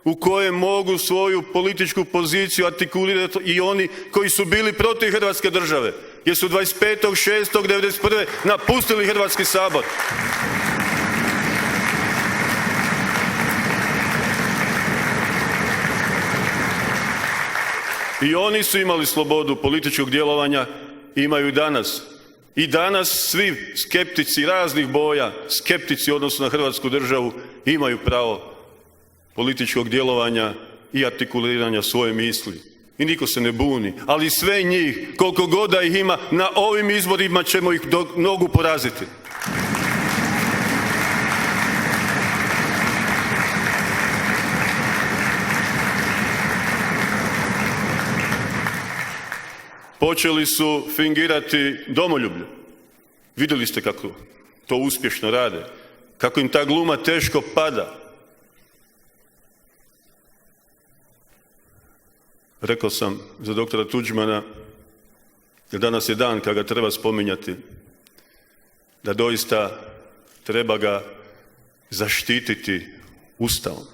u kojem mogu svoju političku poziciju artikulirati i oni koji su bili protiv Hrvatske države, jer su 25.6.1991. napustili Hrvatski sabor. I oni su imali slobodu političkog djelovanja, imaju i danas. I danas svi skeptici raznih boja, skeptici u odnosu na Hrvatsku državu, imaju pravo političkog djelovanja i artikuliranja svoje misli. I niko se ne buni. Ali sve njih, koliko god da ih ima, na ovim izborima ćemo ih do nogu poraziti. Počeli su fingirati domoljublje. Vidjeli ste kako to uspješno rade. Kako im ta gluma teško pada. Rekao sam za doktora Tuđmana, jer danas je dan kad ga treba spominjati, da doista treba ga zaštititi Ustavom.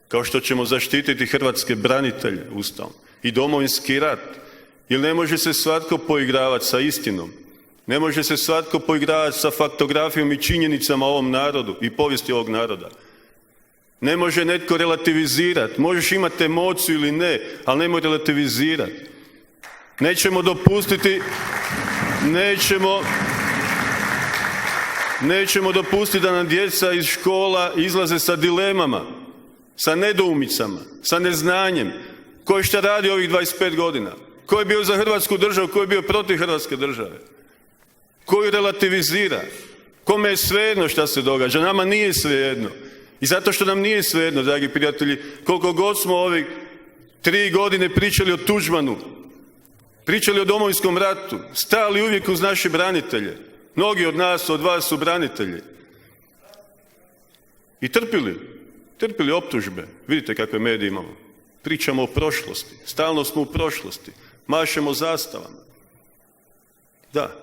Kao što ćemo zaštititi hrvatske branitelje Ustavom i Domovinski rat. Jer ne može se svatko poigravati sa istinom. Ne može se svatko poigravati sa faktografijom i činjenicama o ovom narodu i povijesti ovog naroda. Ne može netko relativizirati. Možeš imati emociju ili ne, ali nemoj relativizirati. Nećemo dopustiti da nam djeca iz škola izlaze sa dilemama, sa nedoumicama, sa neznanjem. Ko je šta radi ovih 25 godina? Ko je bio za Hrvatsku državu, ko je bio protiv Hrvatske države? Ko ju relativizira? Kome je svejedno šta se događa? Nama nije svejedno. I zato što nam nije svejedno, dragi prijatelji, koliko god smo ovih 3 godine pričali o Tuđmanu, pričali o Domovinskom ratu, stali uvijek uz naše branitelje. Mnogi od nas, od vas su branitelji. I trpili optužbe. Vidite kakve medije imamo. Pričamo o prošlosti. Stalno smo u prošlosti. Mašemo zastavama. Da,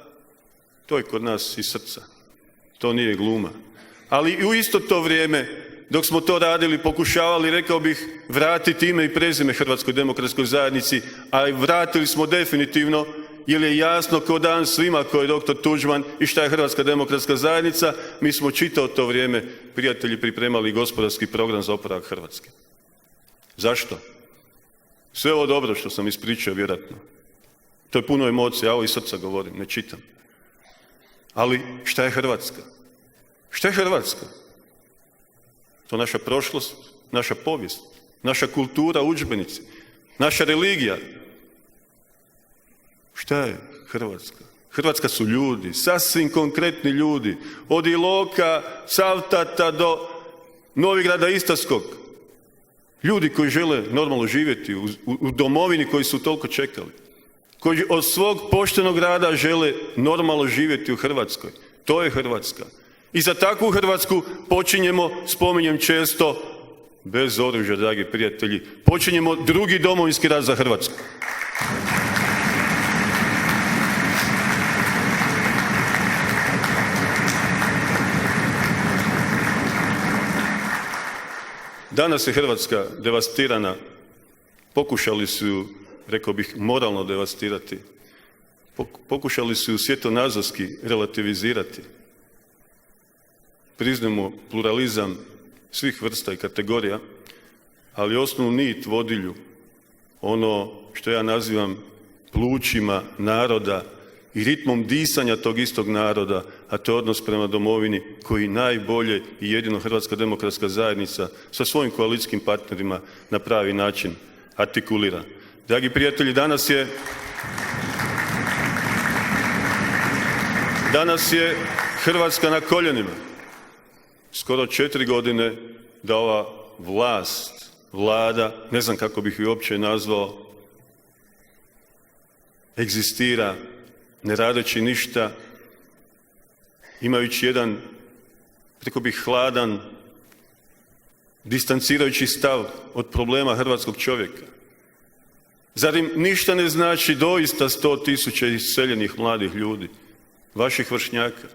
to je kod nas iz srca. To nije gluma. Ali u isto to vrijeme, dok smo to radili, pokušavali, rekao bih, vratiti ime i prezime Hrvatskoj demokratskoj zajednici, a vratili smo definitivno, jer je jasno kao dan svima ko je doktor Tuđman i šta je Hrvatska demokratska zajednica. Mi smo čitao to vrijeme, prijatelji, pripremali gospodarski program za oporavak Hrvatske. Zašto? Sve ovo dobro što sam ispričao, vjerojatno. To je puno emocija, ja ovo iz srca govorim, ne čitam. Ali šta je Hrvatska? Šta je Hrvatska? To naša prošlost, naša povijest, naša kultura, udžbenici, naša religija. Šta je Hrvatska? Hrvatska su ljudi, sasvim konkretni ljudi. Od Iloka, Cavtata do Novigrada Istarskog. Ljudi koji žele normalno živjeti u domovini koji su toliko čekali. Koji od svog poštenog rada žele normalno živjeti u Hrvatskoj. To je Hrvatska. I za takvu Hrvatsku spominjem često, bez oružja, dragi prijatelji, počinjemo drugi Domovinski rat za Hrvatsku. Danas je Hrvatska devastirana. Pokušali su ju, rekao bih, moralno devastirati. Pokušali su ju svjetonazorski relativizirati. Priznajmo pluralizam svih vrsta i kategorija, ali osnovnu nit vodilju, ono što ja nazivam plućima naroda i ritmom disanja tog istog naroda, a to je odnos prema domovini koji najbolje i jedino Hrvatska demokratska zajednica sa svojim koalicijskim partnerima na pravi način artikulira. Dragi prijatelji, danas je Hrvatska na koljenima. Skoro 4 godine da ova vlada, ne znam kako bih ju uopće nazvao, egzistira, ne radeći ništa, imajući jedan, rekao bih, hladan, distancirajući stav od problema hrvatskog čovjeka. Zar im ništa ne znači doista 100.000 iseljenih mladih ljudi, vaših vršnjaka?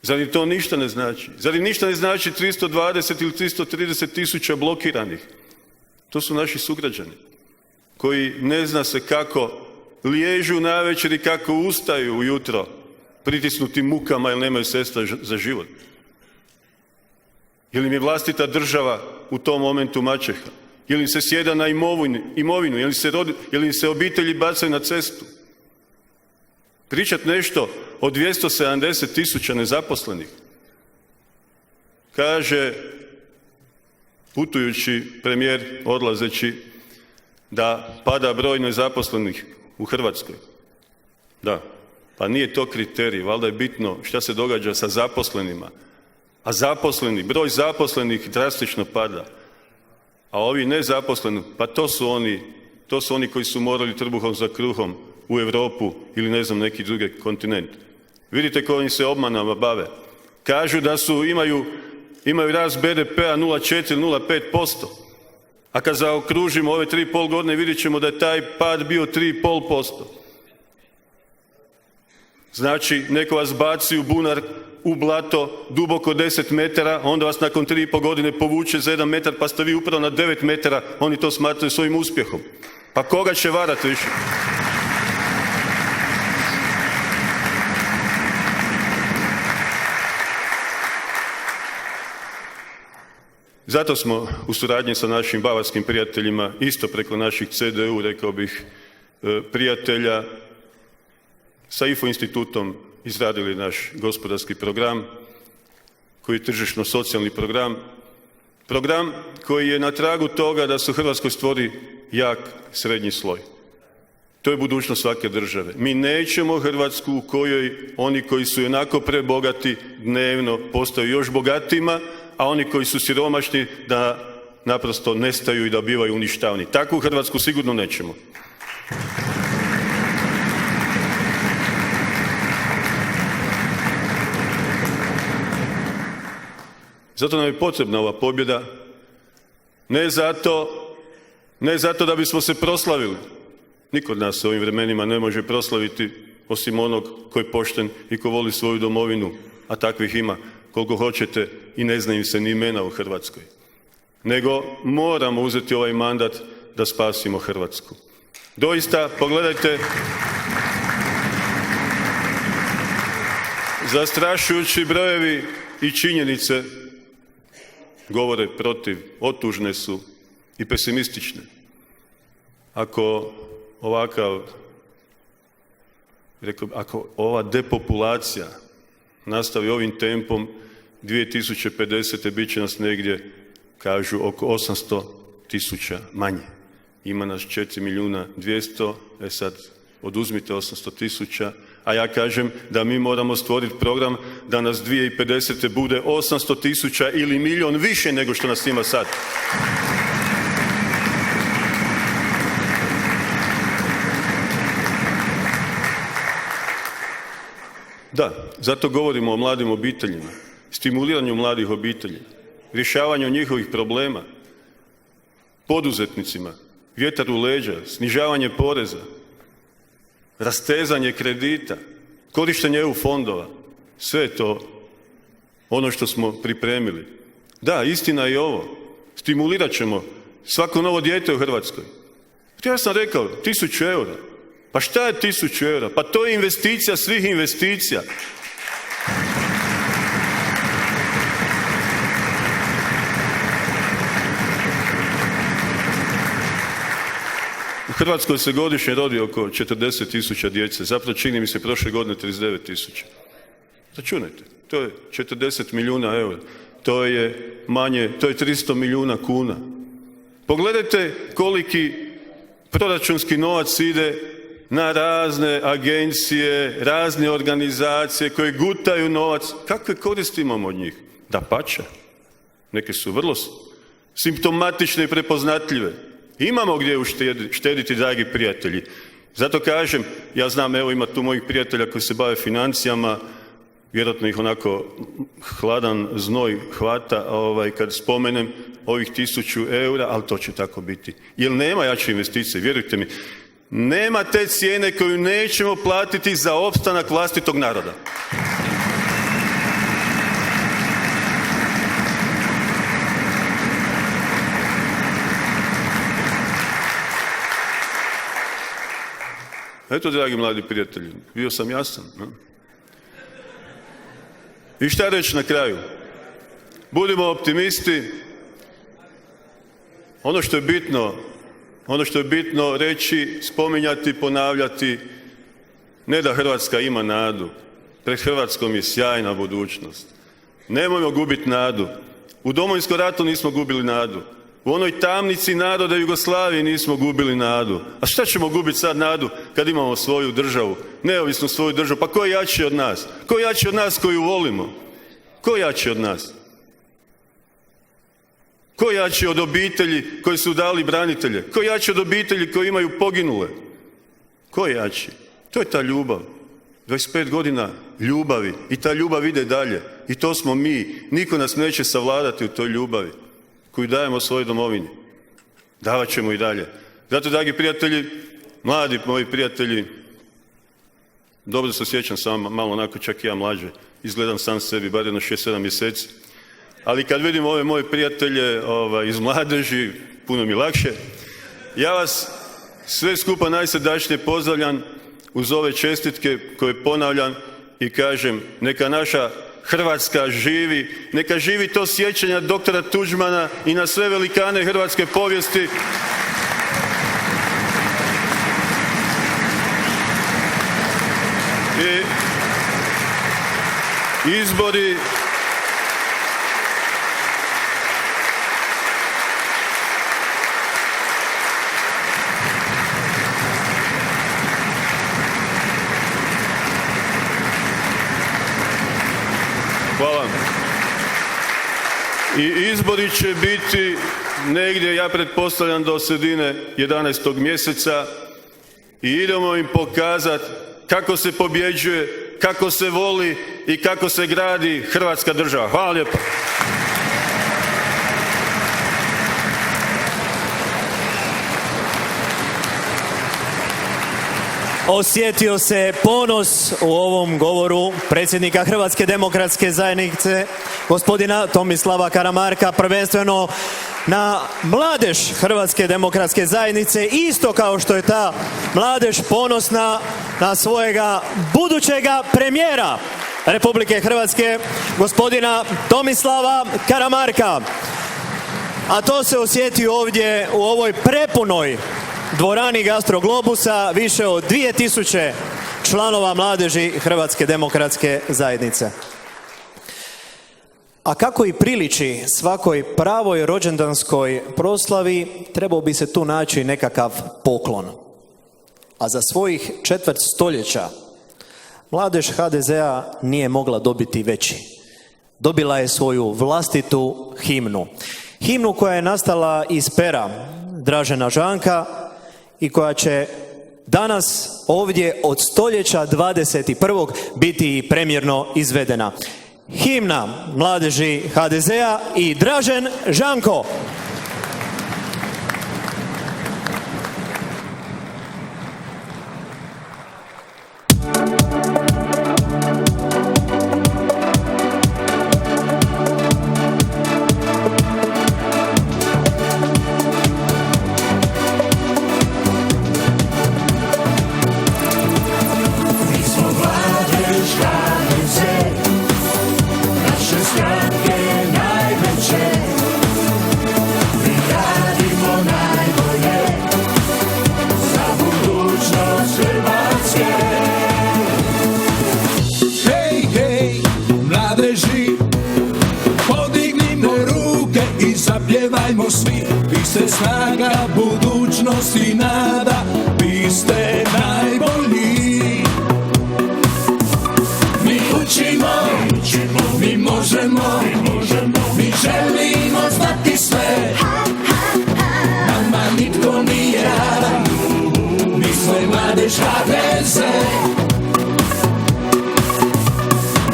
Zar im to ništa ne znači? Zar im ništa ne znači 320 ili 330 tisuća blokiranih? To su naši sugrađani koji ne zna se kako liježu navečer i kako ustaju ujutro pritisnuti mukama jer nemaju sredstva za život. Ili im je vlastita država u tom momentu maćeha? Ili im se sjeda na imovinu? Ili im se obitelji bacaju na cestu? Pričat nešto o 270 tisuća nezaposlenih. Kaže, putujući premijer, odlazeći, da pada broj nezaposlenih u Hrvatskoj? Da. Pa nije to kriterij, valjda je bitno šta se događa sa zaposlenima. A broj zaposlenih drastično pada. A ovi nezaposleni, pa to su oni koji su morali trbuhom za kruhom u Europu ili ne znam neki drugi kontinent. Vidite kojim se obmanama bave. Kažu da imaju rast BDP-a 0,4-0,5%. A kad zaokružimo ove 3,5 godine vidjet ćemo da je taj pad bio 3,5%. Znači, neko vas baci u bunar, u blato, duboko 10 metara, onda vas nakon 3,5 godine povuče za 1 metar, pa ste vi upravo na 9 metara, oni to smatraju svojim uspjehom. Pa koga će varati više? Zato smo u suradnji sa našim bavarskim prijateljima, isto preko naših CDU, rekao bih, prijatelja, sa IFO institutom izradili naš gospodarski program, koji je tržišno-socijalni program. Program koji je na tragu toga da se u Hrvatskoj stvori jak srednji sloj. To je budućnost svake države. Mi nećemo Hrvatsku u kojoj oni koji su onako prebogati dnevno postaju još bogatijima, a oni koji su siromašni da naprosto nestaju i da bivaju uništavani. Takvu Hrvatsku sigurno nećemo. Zato nam je potrebna ova pobjeda, ne zato da bismo se proslavili. Niko od nas u ovim vremenima ne može proslaviti osim onog koji je pošten i ko voli svoju domovinu, a takvih ima koliko hoćete i ne znaju se ni imena u Hrvatskoj. Nego moramo uzeti ovaj mandat da spasimo Hrvatsku. Doista, pogledajte, zastrašujući brojevi i činjenice govore protiv, otužne su i pesimistične. Ako ako ova depopulacija nastavi ovim tempom, 2050. bit će nas negdje, kažu, oko 800.000 manje. Ima nas 4.200.000, sad oduzmite 800.000, a ja kažem da mi moramo stvoriti program da nas 2050. bude 800.000 ili milion više nego što nas ima sad. Da, zato govorimo o mladim obiteljima, stimuliranju mladih obitelji, rješavanju njihovih problema, poduzetnicima, vjetar u leđa, snižavanje poreza, rastezanje kredita, korištenje EU fondova, sve je to ono što smo pripremili. Da, istina je ovo, stimulirat ćemo svako novo dijete u Hrvatskoj. Ja sam rekao, 1.000 eura. Pa šta je 1.000 eura? Pa to je investicija svih investicija. U Hrvatskoj se godišnje rodi oko 40.000 djece, zapravo čini mi se prošle godine 39.000. Računajte, to je 40 milijuna eura, to je manje, to je 300 milijuna kuna. Pogledajte koliki proračunski novac ide na razne agencije, razne organizacije koje gutaju novac. Kakve koristi imamo od njih? Dapače, neke su vrlo simptomatične i prepoznatljive. Imamo gdje uštediti, dragi prijatelji. Zato kažem, ja znam, evo ima tu mojih prijatelja koji se bave financijama, vjerojatno ih onako hladan znoj hvata kad spomenem ovih 1.000 eura, ali to će tako biti. Jer nema jače investicije, vjerujte mi. Nema te cijene koju nećemo platiti za opstanak vlastitog naroda. Eto, dragi mladi prijatelji, bio sam jasan. No? I šta reći na kraju? Budimo optimisti. Ono što je bitno reći, spominjati, ponavljati, ne da Hrvatska ima nadu. Pred Hrvatskom je sjajna budućnost. Nemojmo gubiti nadu. U Domovinskom ratu nismo gubili nadu. U onoj tamnici naroda Jugoslavije nismo gubili nadu. A šta ćemo gubiti sad nadu kad imamo svoju državu, neovisnu svoju državu? Pa ko je jači od nas? Ko je jači od nas koju volimo? Ko je jači od nas? Ko je jači od obitelji koji su dali branitelje? Ko je jači od obitelji koji imaju poginule? Ko je jači? To je ta ljubav. 25 godina ljubavi i ta ljubav ide dalje. I to smo mi. Niko nas neće savladati u toj ljubavi koju dajemo svojoj domovini. Davat ćemo i dalje. Zato, dragi prijatelji, mladi moji prijatelji, dobro se sjećam sam, malo onako čak i ja mlađe, izgledam sam sebi, bar jedno 6-7 mjeseci. Ali kad vidim ove moje prijatelje iz mladeži, puno mi lakše. Ja vas sve skupa najsrdačnije pozdravljam uz ove čestitke koje ponavljam i kažem, neka naša Hrvatska živi, neka živi to sjećanje doktora Tuđmana i na sve velikane hrvatske povijesti. I izbori Hvala. I izbori će biti negdje, ja pretpostavljam, do sredine 11. mjeseca i idemo im pokazati kako se pobjeđuje, kako se voli i kako se gradi Hrvatska država. Hvala lijepo. Osjetio se ponos u ovom govoru predsjednika Hrvatske demokratske zajednice, gospodina Tomislava Karamarka, prvenstveno na mladež Hrvatske demokratske zajednice, isto kao što je ta mladež ponosna na svojega budućega premijera Republike Hrvatske, gospodina Tomislava Karamarka. A to se osjeti ovdje u ovoj prepunoj dvorani Gastro Globusa, više od 2000 članova mladeži Hrvatske demokratske zajednice. A kako i priliči svakoj pravoj rođendanskoj proslavi, trebao bi se tu naći nekakav poklon. A za svojih 1/4 stoljeća mladež HDZ-a nije mogla dobiti veći. Dobila je svoju vlastitu himnu. Himnu koja je nastala iz pera Dražena Žanka i koja će danas ovdje od stoljeća 21. biti i premjerno izvedena. Himna mladeži HDZ-a i Dražen Žanko. Zapjevajmo svi, vi ste snaga, budućnost i nada, vi ste najbolji. Mi učimo, mi možemo, mi želimo znati sve. Nama nitko nije ravan, mi smo mladež HDZ.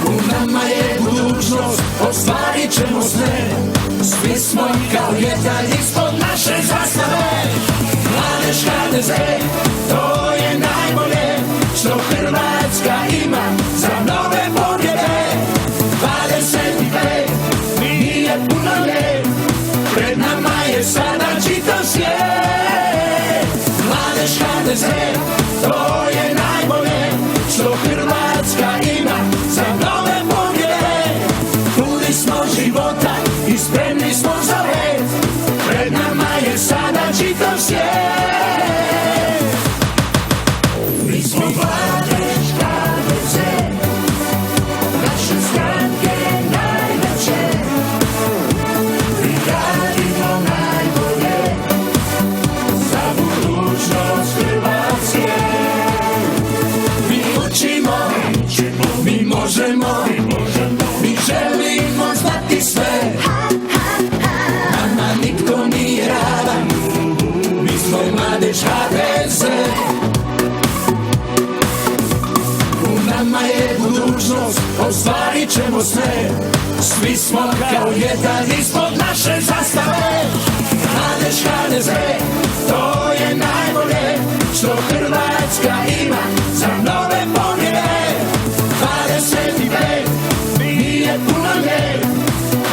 U nama je budućnost, ostvarit ćemo sve. Svi smo kao jedan ispod naše zastave. Mladež HDZ, to je najbolje što Hrvatska ima za nove pobjede. 25 nije puno lijep, pred nama je sada čitav svijet. Mladež HDZ, to je najbolje ostvarit ćemo sve. Svi smo kao jedan ispod naše zastave. Mladež HDZ, to je najbolje što Hrvatska ima za nove pobjede. 25 nije puno lijep,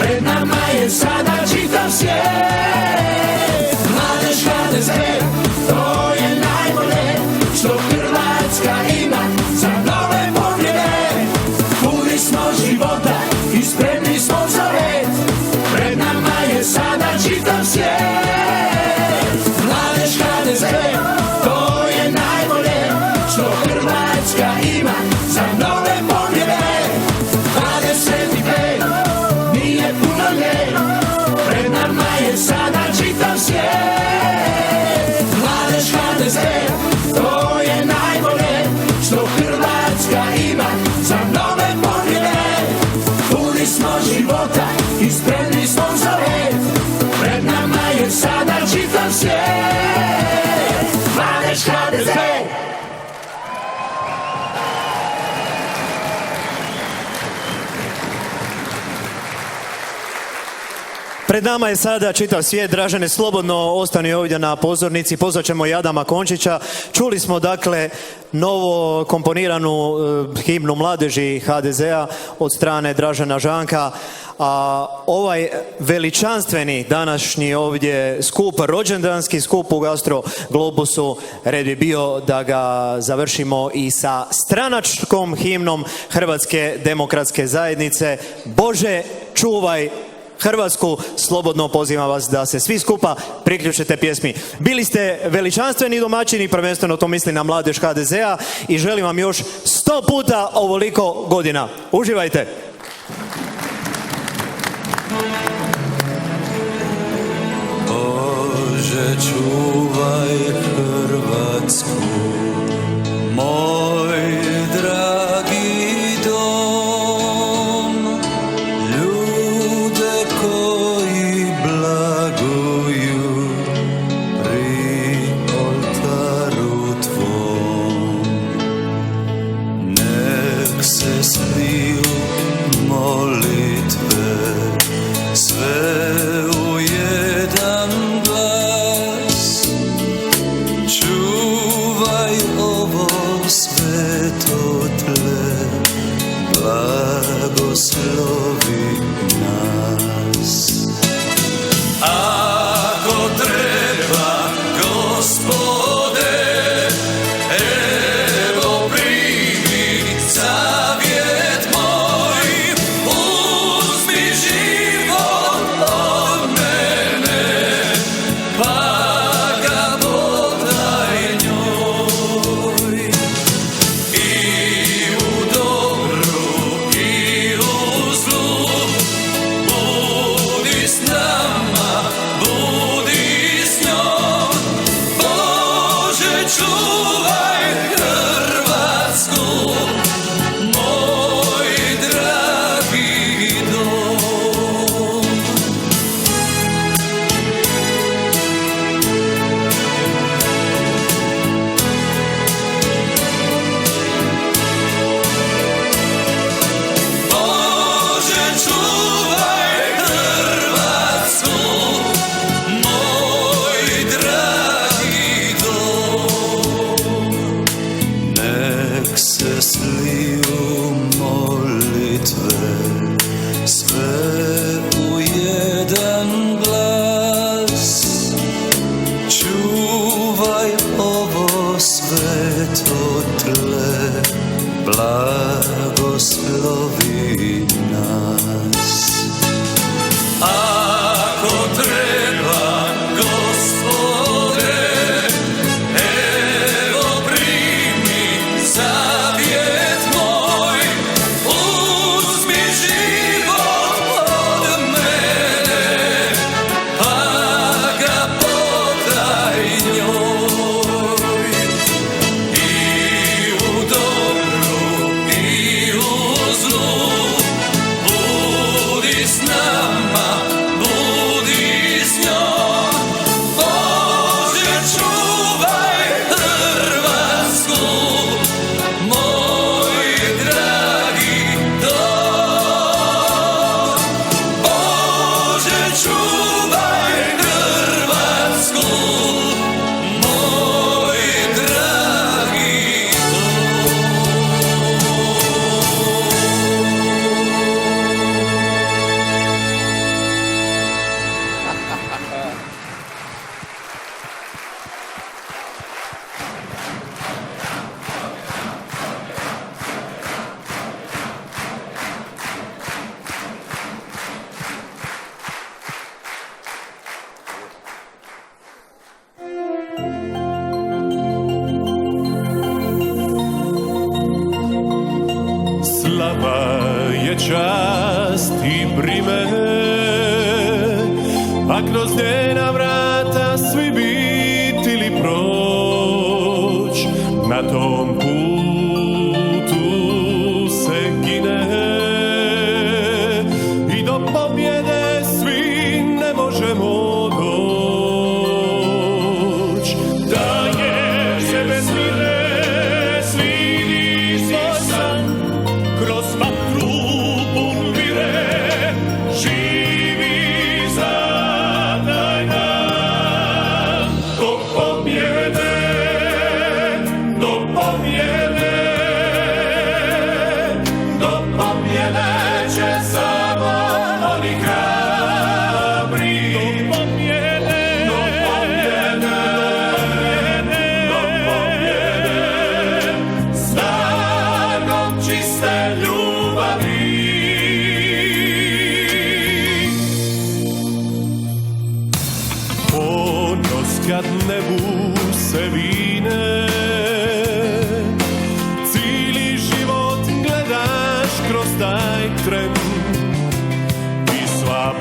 pred nama je sada čitav svijet. Mladež HDZ, to je najbolje što Hrvatska ima za nove pobjede. Puni smo života i spremni smo za red, pred nama je sada čitav svijet. Mladež HDZ, to je najbolje što Hrvatska ima za nove pobjede. 25 nije puno lijep, pred nama je sada čitav svijet. Mladež HDZ, to je najbolje što Hrvatska ima za nove pobjede. Puni smo života i spremni smo za red, pred nama je sada čitav svijet. Mladež HDZ. Pred nama je sada čitav svijet. Dražene, slobodno ostani ovdje na pozornici. Pozvat ćemo i Adama Končića. Čuli smo dakle novo komponiranu himnu mladeži HDZ-a od strane Dražena Žanka. A ovaj veličanstveni današnji ovdje skup, rođendanski skup u Gastro Globusu, red bi bio da ga završimo i sa stranačkom himnom Hrvatske demokratske zajednice. Bože, čuvaj Hrvatsku. Slobodno pozivam vas da se svi skupa priključite pjesmi. Bili ste veličanstveni domaćini, prvenstveno to mislim na mladež HDZ-a, i želim vam još 100 puta ovoliko godina. Uživajte! Bože, čuvaj Hrvatsku, moj dragi dom, ljude koji blaguju pri oltaru tvom. Nek se sliju molitve sve u jedan glas, čuvaj ovo sveto tle, blagoslovi nas. Ako treba, Gospode, evo primi zavjet moj, uzmi život od mene, pa ga podaj njoj. I u dobru i u zlu je čast i brime, a kroz njena vrata svi biti ili proć, na tom putu se gine i do pobjede svi ne možemo doć. Da je sebe svire, svidi svoj san, kroz vatru pun vire, živi za taj dan. Do pobjede, do pobjede, do pobjede će samo oni hrabri. Do pobjede, do pobjede, do pobjede, snagom čiste ljubavi. Ponos kad nebu se vine, cijeli život gledaš kroz taj tren i sva